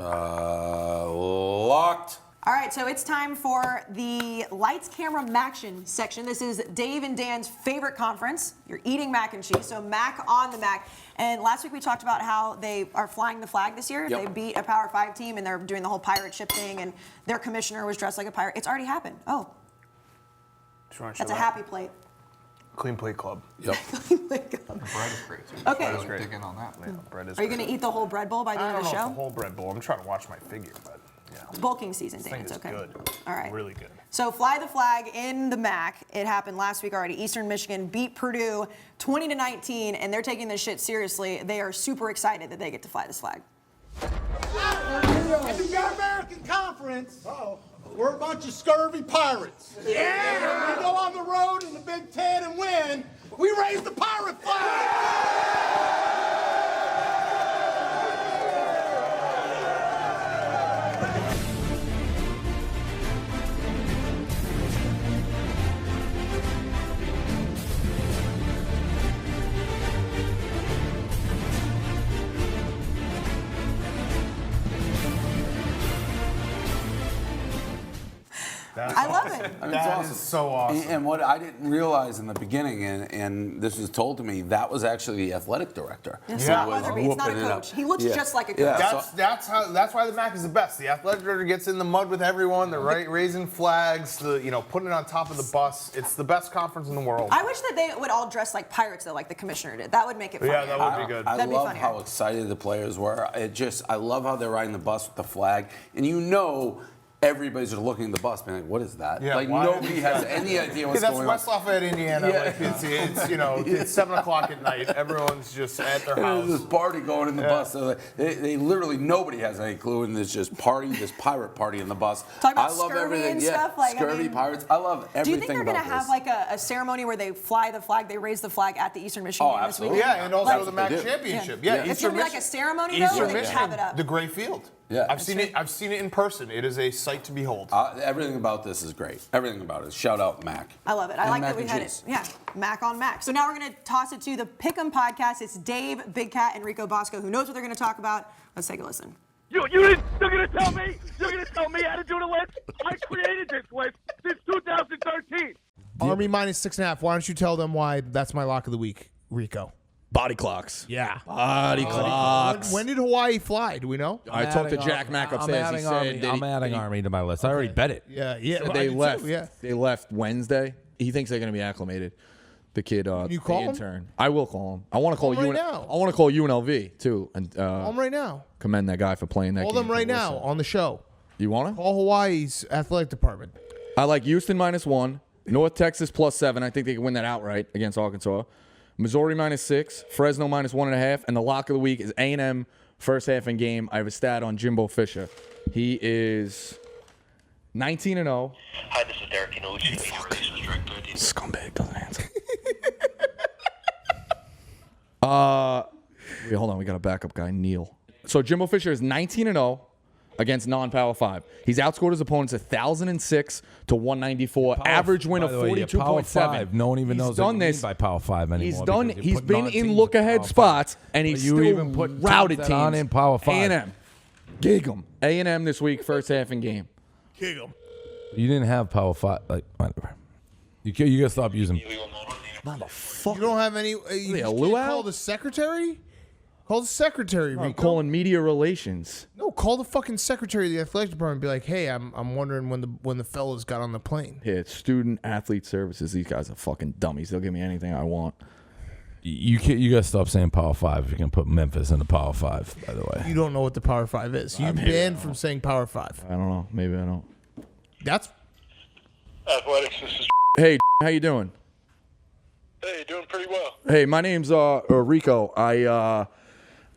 Locked. All right, so it's time for the Lights, Camera, Maction section. This is Dave and Dan's favorite conference. You're eating mac and cheese, so Mac on the Mac. And last week we talked about how they are flying the flag this year. Yep. They beat a Power 5 team, and they're doing the whole pirate ship thing, and their commissioner was dressed like a pirate. It's already happened. Oh, that's a happy plate. Clean Plate Club. Yep. Bread is great, too. Okay. Bread is great. Dig in on that. Yeah, bread is Are you great. going to eat the whole bread bowl by the I end don't of know the if show? the whole bread bowl. I'm trying to watch my figure, but yeah. Bulking season, This Dan. thing It's is okay. good. All right. Really good. So fly the flag in the MAC. It happened last week already. Eastern Michigan beat Purdue 20-19, and they're taking this shit seriously. They are super excited that they get to fly this flag. In the American Conference, we're a bunch of scurvy pirates. Yeah! We go on the road in the Big Ten and win. We raise the pirate flag! I love it. That is so awesome. And what I didn't realize in the beginning, and this was told to me, that was actually the athletic director. Yes, Yeah. Scott Weatherby. It's not a whooping it coach. up. He looks Yeah. just like a coach. Yeah. That's why the MAC is the best. The athletic director gets in the mud with everyone. They're raising flags. Putting it on top of the bus. It's the best conference in the world. I wish that they would all dress like pirates, though, like the commissioner did. That would make it funnier. Yeah, that would be good. I That'd be love funnier. how excited the players were. I love how they're riding the bus with the flag, and everybody's just looking at the bus, being like, "What is that?" Yeah, like why nobody is has that? any idea what's That's going West on. Lafayette, Indiana. Yeah. Like it's 7 o'clock at night. Everyone's just at their And house. there's this party going in the bus. So they literally nobody has any clue, and there's just this pirate party in the bus. Talk about I love scurvy everything. and yeah, stuff, like, I scurvy mean, pirates. I love everything. Do you think they're going to have like a ceremony where they fly the flag, they raise the flag at the Eastern Michigan game this absolutely. weekend? Yeah, and also Like- the MAC They do. championship. Yeah. Yeah, It's gonna be like a ceremony, though, Eastern or they just have it up? The gray field. Yeah. I've seen it in person. It is a sight to behold. Everything about this is great. Everything about it. Shout out Mac. I love it. I And like mac that we and had cheese. it. Yeah, Mac on Mac. So now we're going to toss it to the Pick'em podcast. It's Dave, Big Cat, and Rico Bosco, who knows what they're going to talk about. Let's take a listen. You're gonna tell me how to do the list? I created this list since 2013. Army -6.5. Why don't you tell them why that's my lock of the week, Rico? Body clocks. Yeah. Body clocks. When did Hawaii fly? Do we know? I talked to Jack Mack upstairs. He said I'm adding Army to my list. I already bet it. Yeah. Said I they did left. too, yeah. They left Wednesday. He thinks they're going to be acclimated. The kid, you call the him? intern. I will call him. I want to call Call him you. right now. I want to call UNLV too, and Call them right now. commend that guy for playing that. Call game them right for now Wilson. on the show. You want to? Call Hawaii's athletic department. I like Houston -1, North Texas +7. I think they can win that outright against Arkansas. Missouri -6, Fresno -1.5, and the lock of the week is A&M first half in game. I have a stat on Jimbo Fisher. He is 19-0. Hi, this is Derek Inucci, Media Relations Director. Scumbag doesn't answer. Wait, hold on. We got a backup guy, Neil. So Jimbo Fisher is 19-0 against non-Power 5. He's outscored his opponents 1,006 to 194. Average win of 42.7. No one even knows what you mean by Power 5 anymore. He's done. because you He's put been non-teams in look-ahead Power 5. spots, and he's But you still even put routed teams that aren't teams. in Power 5. A&M, gig 'em. A&M this week, first half in game. Kick him. You didn't have Power 5. Like, whatever. You gotta stop using. You don't have any. You they, a just luau? can't call the secretary? Call the secretary, I'm Rico. calling media relations. No, call the fucking secretary of the athletic department and be like, hey, I'm wondering when the fellas got on the plane. Yeah, it's student athlete services. These guys are fucking dummies. They'll give me anything I want. You gotta stop saying Power 5 if you're gonna put Memphis in the Power 5. By the way, You don't know what the Power 5 is. You're banned from saying Power 5. I don't know. Maybe I don't. That's Athletics, this is. Hey, how you doing? Hey, doing pretty well. Hey, my name's Rico. I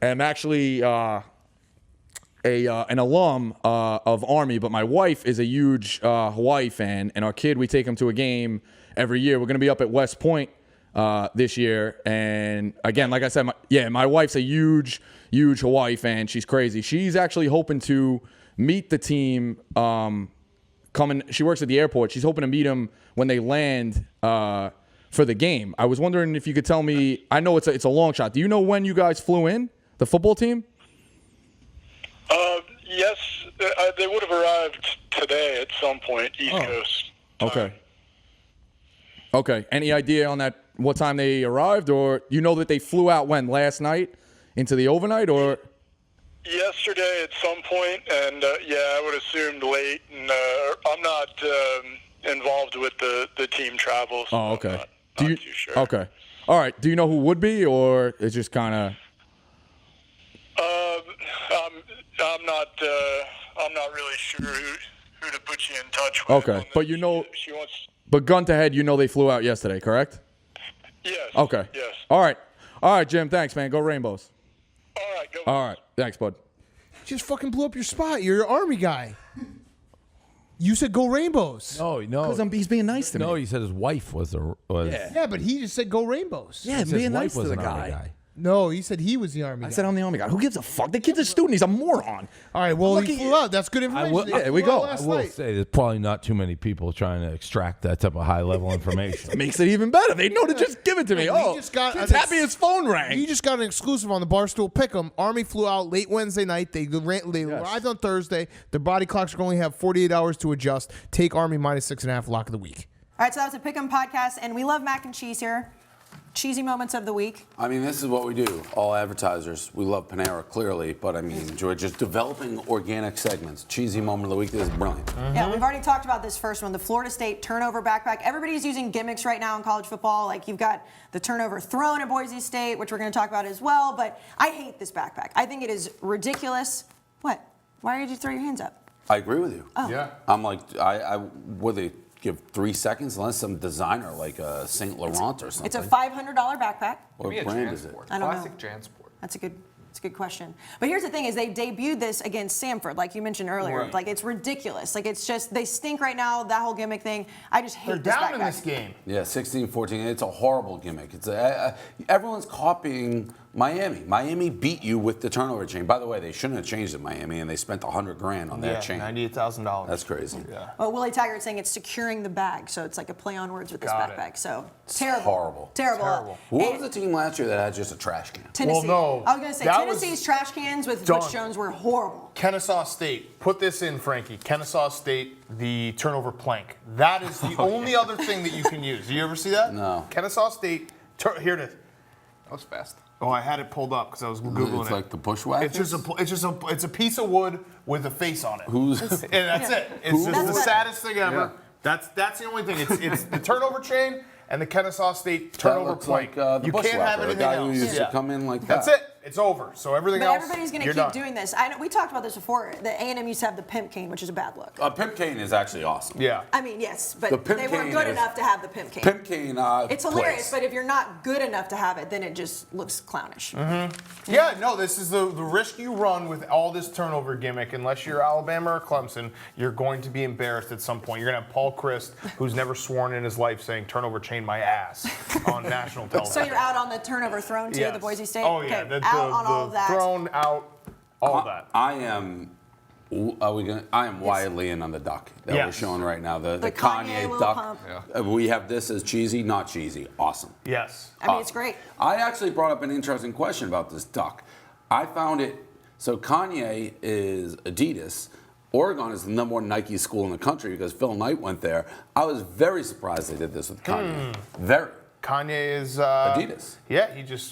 am actually an alum of Army, but my wife is a huge Hawaii fan, and our kid, we take him to a game every year. We're going to be up at West Point this year, and again, like I said, my wife's a huge Hawaii fan. She's crazy. She's actually hoping to meet the team coming. She works at the airport. She's hoping to meet them when they land for the game. I was wondering if you could tell me. I know it's a long shot. Do you know when you guys flew in, the football team? Yes, they would have arrived today at some point, East Coast. Okay. Okay. Any idea on that? What time they arrived, or you know that they flew out when last night into the overnight, or? Yesterday at some point, and I would assume late. And I'm not involved with the team travel. So Oh, okay. I'm not too sure. Okay. All right. Do you know who would be, or it's just kind of? I'm not really sure who to put you in touch with. Okay, but you know, She wants. but gun to head, you know they flew out yesterday, correct? Yes. Okay. Yes. All right, Jim. Thanks, man. Go Rainbows. All right. Go. All right. Thanks, bud. just fucking blew up your spot. You're an Army guy. You said go Rainbows. No. Because he's being nice to me. No, he said his wife was. Yeah, but he just said go Rainbows. Yeah, His being wife nice to was the an Army guy. No, he said he was the Army guy. I said I'm the Army guy. Who gives a fuck? The kid's a student. He's a moron. All right, well, he flew out. That's good information. Yeah, there we go. I will say there's probably not too many people trying to extract that type of high-level information. It makes it even better. They know to just give it to me. He just got kid's happy his phone rang. You just got an exclusive on the Barstool Pick'em. Army flew out late Wednesday night. They arrived on Thursday. Their body clocks only have 48 hours to adjust. Take Army minus 6.5 lock of the week. All right, so that was a Pick'em podcast, and we love mac and cheese here. Cheesy moments of the week. I mean, this is what we do. All advertisers. We love Panera, clearly, but I mean, enjoy just developing organic segments. Cheesy moment of the week. This is brilliant. Yeah, we've already talked about this first one, the Florida State turnover backpack. Everybody's using gimmicks right now in college football. Like, you've got the turnover thrown at Boise State, which we're going to talk about as well, but I hate this backpack. I think it is ridiculous. What? Why did you throw your hands up? I agree with you. Oh. Yeah. I'm like, would they give 3 seconds unless some designer like Saint Laurent or something? It's a $500 backpack. What brand is it? I don't Classic know. Jansport. That's a good question. But here's the thing: is they debuted this against Samford, like you mentioned earlier. Right. Like, it's ridiculous. Like, it's just they stink right now. That whole gimmick thing. I just hate They're this down backpack. in this game. Yeah, 16-14. It's a horrible gimmick. It's everyone's copying Miami. Miami beat you with the turnover chain. By the way, they shouldn't have changed it, Miami, and they spent $100,000 on that chain. $98,000. That's crazy. Yeah. Well, Willie Taggart saying it's securing the bag, so it's like a play on words with this Got it. backpack. So It's terrible. horrible. Terrible. What was the team last year that had just a trash can? Tennessee. Well, no, I was going to say that Tennessee's was trash cans with done. Butch Jones were horrible. Kennesaw State. Put this in, Frankie. Kennesaw State, the turnover plank. That is the only other thing that you can use. Do you ever see that? No. Kennesaw State. Here it is. That was fast. Oh, I had it pulled up because I was googling It's it. like the bushwhackers? It's a piece of wood with a face on it. Who's? And that's it. It's just the saddest thing ever. That's the only thing. It's the turnover chain and the Kennesaw State turnover looks plank. like the You can't have bushwhacker, the anything guy else. who used to come in like that. That's it. It's over. So everything But else, everybody's going to you're keep done. doing this. We talked about this before. The A&M used to have the pimp cane, which is a bad look. Pimp cane is actually awesome. Yeah. I mean, yes, but The pimp they weren't cane good is- enough to have the pimp cane. Pimp cane. It's hilarious, plays. but if you're not good enough to have it, then it just looks clownish. Yeah, no, this is the risk you run with all this turnover gimmick. Unless you're Alabama or Clemson, you're going to be embarrassed at some point. You're going to have Paul Christ, who's never sworn in his life, saying turnover chain my ass on national television. So you're out on the turnover thrown too, Yes. the Boise State? Oh, yeah. Okay, out on all of that. Thrown out, all of that. I am. I am wildly in on the duck that we're Yes. showing right now. The The Kanye, Kanye Lil duck. Pump. We have this as cheesy, not cheesy. Awesome. Yes. I mean, it's great. I actually brought up an interesting question about this duck. I found it. So Kanye is Adidas. Oregon is the #1 Nike school in the country because Phil Knight went there. I was very surprised they did this with Kanye. Very. Kanye is Adidas. Yeah,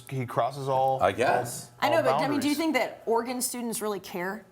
he crosses all. I guess. I know, all but I mean, do boundaries. you think that Oregon students really care?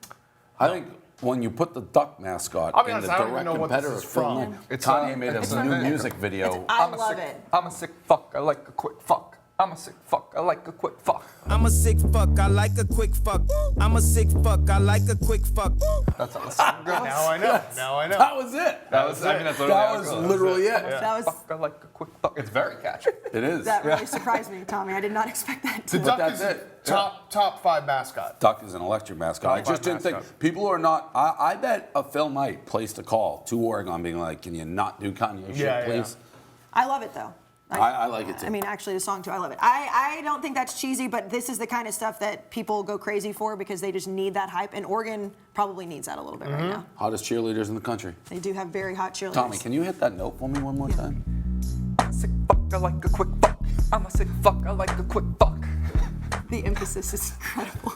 I think when you put the duck mascot I'll be in honest, the I don't even direct know what this competitor is Phil from. Knight, Kanye made a new music video. I love it. I'm a sick fuck. I like a quick fuck. I'm a sick fuck. I like a quick fuck. I'm a sick fuck. I like a quick fuck. I'm a sick fuck. I like a quick fuck. That's how the song goes. Now I know. Now I know. That was it. That was. I mean, that's literally That was literally it. Yeah. That was- Fuck, I like a quick fuck. It's very catchy. It is. That really surprised me, Tommy. I did not expect that. The To Duck that's is it. top 5 mascot. Duck is an electric mascot. I Top just 5 didn't think mascot. people are not. I bet a Phil Knight placed a call to Oregon, being like, "Can you not do Kanye shit, please?" I love it though. I like it too. I mean, actually, the song too. I love it. I don't think that's cheesy, but this is the kind of stuff that people go crazy for because they just need that hype, and Oregon probably needs that a little bit right now. Hottest cheerleaders in the country. They do have very hot cheerleaders. Tommy, can you hit that note for me one more time? I'm a sick fuck. I like a quick fuck. I'm a sick fuck. I like a quick fuck. The emphasis is incredible.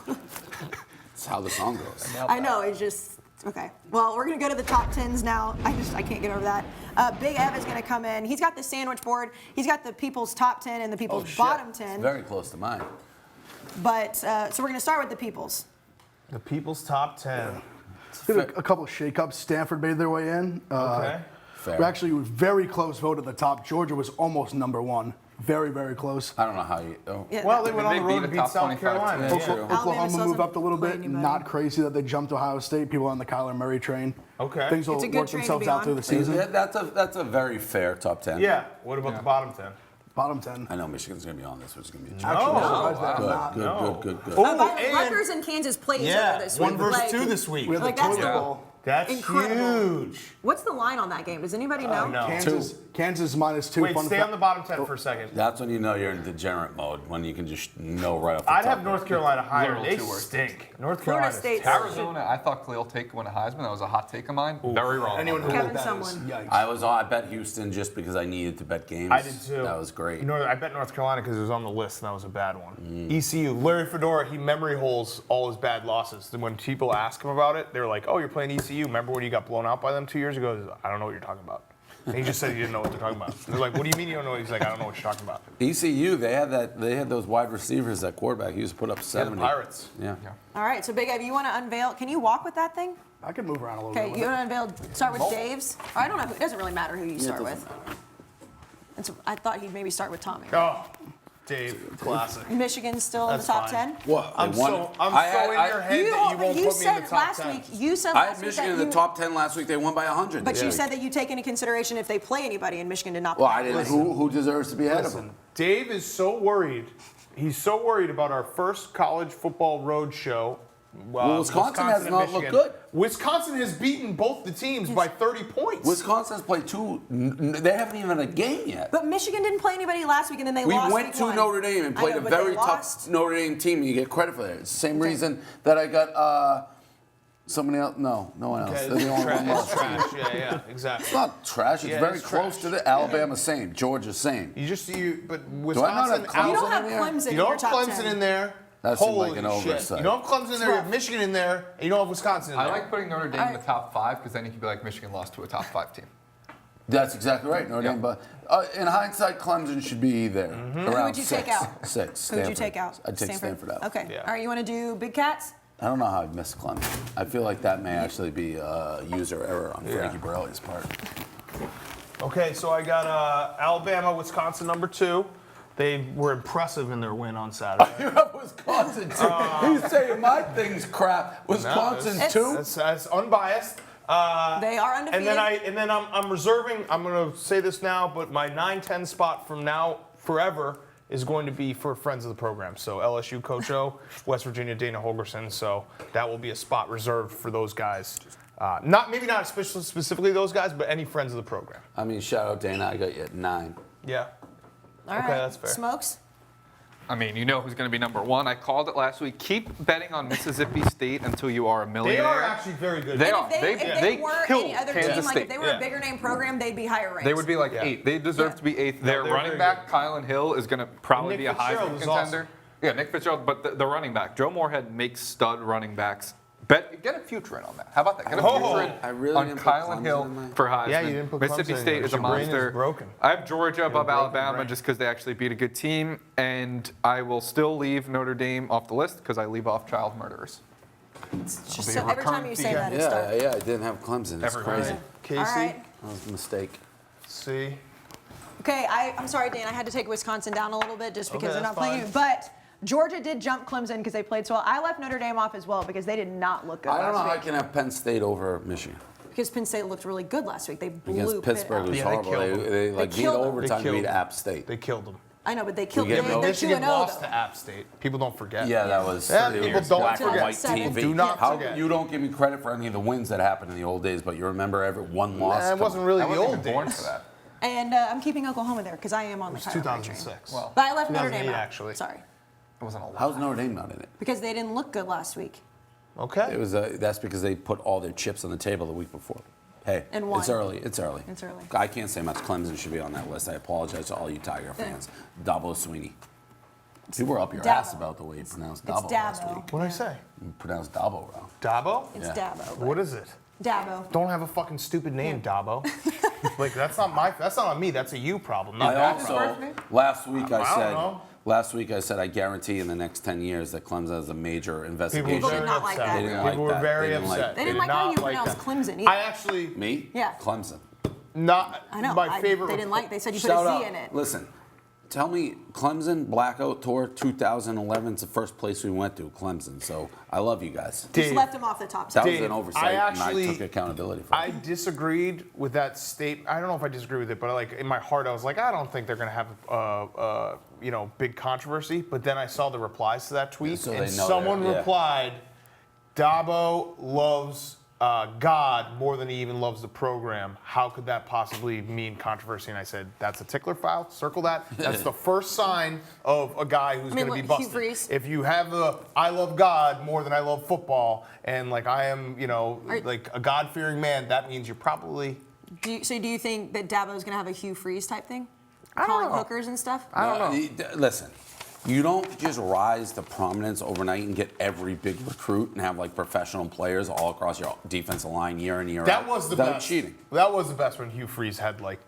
That's how the song goes. I know, it's just, okay. Well, we're gonna go to the top 10s now. I can't get over that. Big Ev is gonna come in. He's got the sandwich board. He's got the people's top 10 and the people's bottom 10. It's very close to mine. But, so we're gonna start with the people's. The people's top 10. We had a couple of shakeups. Stanford made their way in. Okay. Fair. We actually were very close vote at the top. Georgia was almost number 1. Very, very close. I don't know how you. Oh. Yeah, Well, they went on the road beat to a beat top South 25 Carolina. team. Yeah, true. Oklahoma still moved up a little doesn't bit. play Not anybody. crazy that they jumped Ohio State. People on the Kyler Murray train. Okay. Things will It's a good work train to themselves be out on. through the season. Yeah, that's a very fair top 10. Yeah. What about the bottom 10? Bottom 10. I know Michigan's going to be on this, which is going to be a Actually, Oh, I'm surprised that good, not. good, No. good, good, good. Oh, By the way, and- Rutgers and Kansas play each Yeah, other this week. 1 versus Like- 2 this week. We had Like, the that's Toilet the- Bowl. That's Incredible. huge. What's the line on that game? Does anybody know? no. Kansas minus 2. Wait, Fun stay fact- on the bottom 10 for a second. That's when you know you're in degenerate mode, when you can just know right off the I'd top. have North Carolina higher. Literal They two words. stink. North Florida Carolina. State's- Arizona, I thought Khalil Tate won a Heisman. That was a hot take of mine. Very wrong. Anyone who Kevin knows that is- someone. Yikes. I bet Houston just because I needed to bet games. I did too. That was great. You know, I bet North Carolina because it was on the list, and that was a bad one. ECU, Larry Fedora, he memory holes all his bad losses. And when people ask him about it, they're like, "Oh, you're playing ECU. Remember when you got blown out by them 2 years ago?" He's like, "I don't know what you're talking about." And he just said he didn't know what they're talking about. They're like, "What do you mean you don't know?" He's like, "I don't know what you're talking about." ECU, they had those wide receivers, that quarterback. He used to put up 70. Pirates. Yeah. All right, so Big Ev, you want to unveil? Can you walk with that thing? I can move around a little Okay, bit. you with want it. to unveil? Start with Dave's. Or I don't know. It doesn't really matter who you start it with. doesn't I thought he'd maybe start with Tommy. Oh, Dave, classic. Michigan's still in the That's top fine. 10. What? I'm They won so it. in your head that you won't put me in the said top last 10. week. You said I last had week Michigan that in the you, top 10 last week. They won by 100. But this you week. said that you take into consideration if they play anybody, and Michigan did not. Well, play. I didn't. Who deserves to be ahead of them? Dave is so worried. He's so worried about our first college football road show. Well, Wisconsin has and not looked Michigan. good. Wisconsin has beaten both the teams by 30 points. Wisconsin's played two. They haven't even had a game yet. But Michigan didn't play anybody last week, and then they We lost. went week to one. Notre Dame and I played know, a but they very lost. tough Notre Dame team, and you get credit for that. It's the same reason that I got somebody else. No one else. Okay, They're the only one it's lost. trash. Yeah, exactly. It's not trash. It's Yeah, very it's close trash. to the Alabama same, Georgia same. But Do I not have Wisconsin. Clemson You don't have in there? Clemson You in don't your have top Clemson 10. in there. That seemed Holy like an shit. oversight. You don't have Clemson in there. You have Michigan in there, and you don't have Wisconsin in there. I like putting Notre Dame in the top 5 because then you can be like Michigan lost to a top 5 team. That's exactly right, Notre Dame. But in hindsight, Clemson should be there. Around Who would you six. take out? 6. Who would you Stanford. take out? I'd take Stanford out. Okay. Yeah. All right. You want to do Big Cats? I don't know how I've missed Clemson. I feel like that may actually be a user error on Frankie Borelli's part. Okay, so I got Alabama, Wisconsin number 2. They were impressive in their win on Saturday. You have Wisconsin too. He's saying my thing's crap. Wisconsin too. That's unbiased. They are undefeated. And then I'm reserving. I'm going to say this now, but my 9-10 spot from now forever is going to be for friends of the program. So LSU Coach O, West Virginia Dana Holgerson. So that will be a spot reserved for those guys. Maybe not specifically those guys, but any friends of the program. I mean, shout out Dana. I got you at 9. Yeah. All Okay, right. that's fair. Smokes? I mean, you know who's going to be number 1. I called it last week. Keep betting on Mississippi State until you are a They millionaire. are actually very good. They And are. if they were killed any other Kansas team, like State. if they were a bigger name program, they'd be higher ranked. They would be like 8. They deserve to be 8th. Their they're running very back, Kylan Hill, is going to probably Nick be a Fitzgerald Heisman is contender. awesome. Yeah, Nick Fitzgerald, but the running back. Joe Moorhead makes stud running backs. Get a future in on that. How about that? Get a future in I really on didn't put Kylan Clemson Hill in my- for Heisman. Yeah, you didn't put Mississippi Clemson in State there. is a Your brain is monster. broken. I have Georgia above broken Alabama brain. just because they actually beat a good team, and I will still leave Notre Dame off the list because I leave off child murderers. Just so every time you say that, it's Yeah, I didn't have Clemson. It's crazy. Casey, All right. That was a mistake. C. Okay, I'm sorry, Dan. I had to take Wisconsin down a little bit just because Okay, they're not that's playing you. But Georgia did jump Clemson because they played so well. I left Notre Dame off as well because they did not look good I don't know last how I week. can have Penn State over Michigan. Because Penn State looked really good last week. They blew Against Pittsburgh, it was horrible. They beat killed them. overtime to beat App State. They killed them. I know, but they killed We them. get They're Michigan 2-0 lost though. to App State. People don't forget. Yeah, that was people don't black and forget. white TV. Do not How forget. you don't give me credit for any of the wins that happened in the old days, but you remember every one loss. It wasn't really I the wasn't old even born days. for that. And I'm keeping Oklahoma there because I am on the It's Kyler Murray train. 2006. Well, But I left Notre Dame 2008 out. actually. Sorry. It wasn't a lot. How's Notre Dame not in it? Because they didn't look good last week. Okay. It was that's because they put all their chips on the table the week before. Hey, And won. it's early. It's early. It's early. I can't say much. Clemson should be on that list. I apologize to all you Tiger fans. Dabo Sweeney. You were up your ass about the way you pronounced Dabo last Dabo. week. What did I say? You pronounced Dabo wrong. Dabo? It's Yeah. Dabo. What is it? Dabo. Don't have a fucking stupid name, Dabo. Like that's not on me. That's a you problem. Not I that also problem. last week I don't know. I said I guarantee in the next 10 years that Clemson has a major investigation. People did not like that. They didn't like People were that. very They didn't like upset. They didn't did like how not you pronounced that. Clemson either. I actually Me? Yeah. Clemson. not I know. my favorite. They didn't like. They said you put Shout a Z out. in it. Listen, tell me, Clemson Blackout Tour 2011 is the first place we went to, Clemson. So I love you guys. Just left him off the top. That was Dave, an oversight, and I took accountability for it. I disagreed with that statement. I don't know if I disagree with it, but like in my heart, I was like, I don't think they're going to have big controversy. But then I saw the replies to that tweet, So and they know someone they're- yeah. replied, "Dabo loves God more than he even loves the program. How could that possibly mean controversy?" And I said, "That's a tickler foul. Circle that. That's the first sign of a guy who's going to be Hugh busted. Freeze. If you have the I love God more than I love football, and like I am, like a God-fearing man, that means you're probably." Do you think that Dabo's going to have a Hugh Freeze type thing? I don't Calling know. hookers and stuff? I don't know. Listen, you don't just rise to prominence overnight and get every big recruit and have like professional players all across your defensive line year in year out. That was the without best. cheating. That was the best when Hugh Freeze had like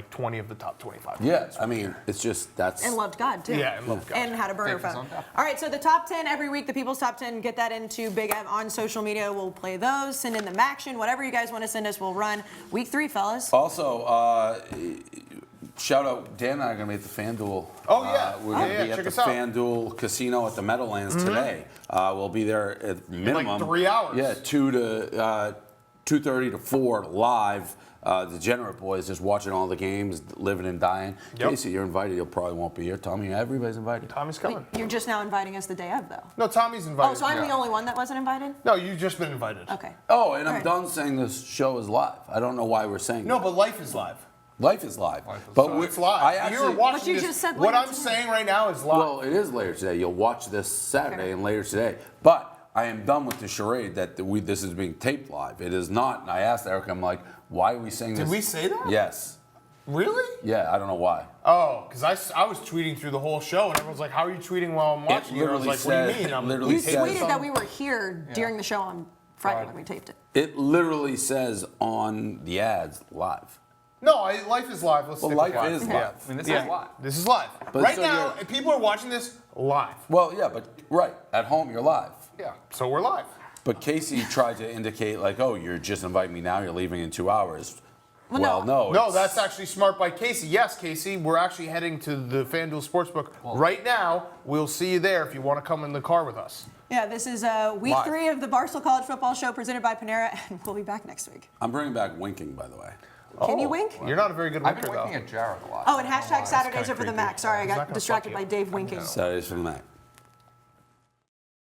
20 of the top 25. Yeah, I mean, it's just that's. And loved God, too. Yeah, and loved God. And had a burner phone. All right, so the top 10 every week, the People's Top 10, get that into Big Ev on social media. We'll play those, send in the Maction, whatever you guys want to send us, we'll run. Week 3, fellas. Also, shout out, Dan and I are going to be at the FanDuel. Oh, yeah. We're going to be Check at the us out. FanDuel Casino at the Meadowlands today. We'll be there at minimum. like 3 hours. Yeah, 2:30 to 4 live. The Degenerate Boys just watching all the games, living and dying. Yep. Kayce, you're invited. You probably won't be here. Tommy, everybody's invited. Tommy's coming. You're just now inviting us the day of, though. No, Tommy's invited. Oh, so I'm the only one that wasn't invited? No, you've just been invited. Okay. Oh, and I'm All right. done saying this show is live. I don't know why we're saying No, that. but life is live. Life is live. So it's live. I actually, You're watching But you this. just said what later I'm today. saying right now is live. Well, it is later today. You'll watch this Saturday Okay. and later today. But I am done with the charade that this is being taped live. It is not. And I asked Eric, I'm like, why are we saying this? Did we say that? Yes. Really? Yeah, I don't know why. Oh, because I was tweeting through the whole show, and everyone's like, "How are you tweeting while I'm watching?" And I was literally like, "What do you said- mean?" I'm literally You said- tweeted that we were here during the show on Friday when we taped it. It literally says on the ads live. No, life is live. Let's Well, stick life with is Yeah. live. I mean, this Yeah. is live. This is live. But right so now, you're- people are watching this live. Well, yeah, but right. At home, you're live. Yeah. So we're live. But Kayce tried to indicate, like, oh, you're just inviting me now, you're leaving in 2 hours. Well, no. No, it's- that's actually smart by Kayce. Yes, Kayce, we're actually heading to the FanDuel Sportsbook right now. We'll see you there if you want to come in the car with us. Yeah, this is week Live. 3 of the Barstool College Football Show presented by Panera, and we'll be back next week. I'm bringing back winking, by the way. Can you wink? You're not a very good I've winker, been winking though. at Jared a lot. Oh, and hashtag Saturdays kinda are for the creepy. Mac. Sorry, I He's not got gonna distracted fuck by you. Dave winking. Saturdays for the Mac.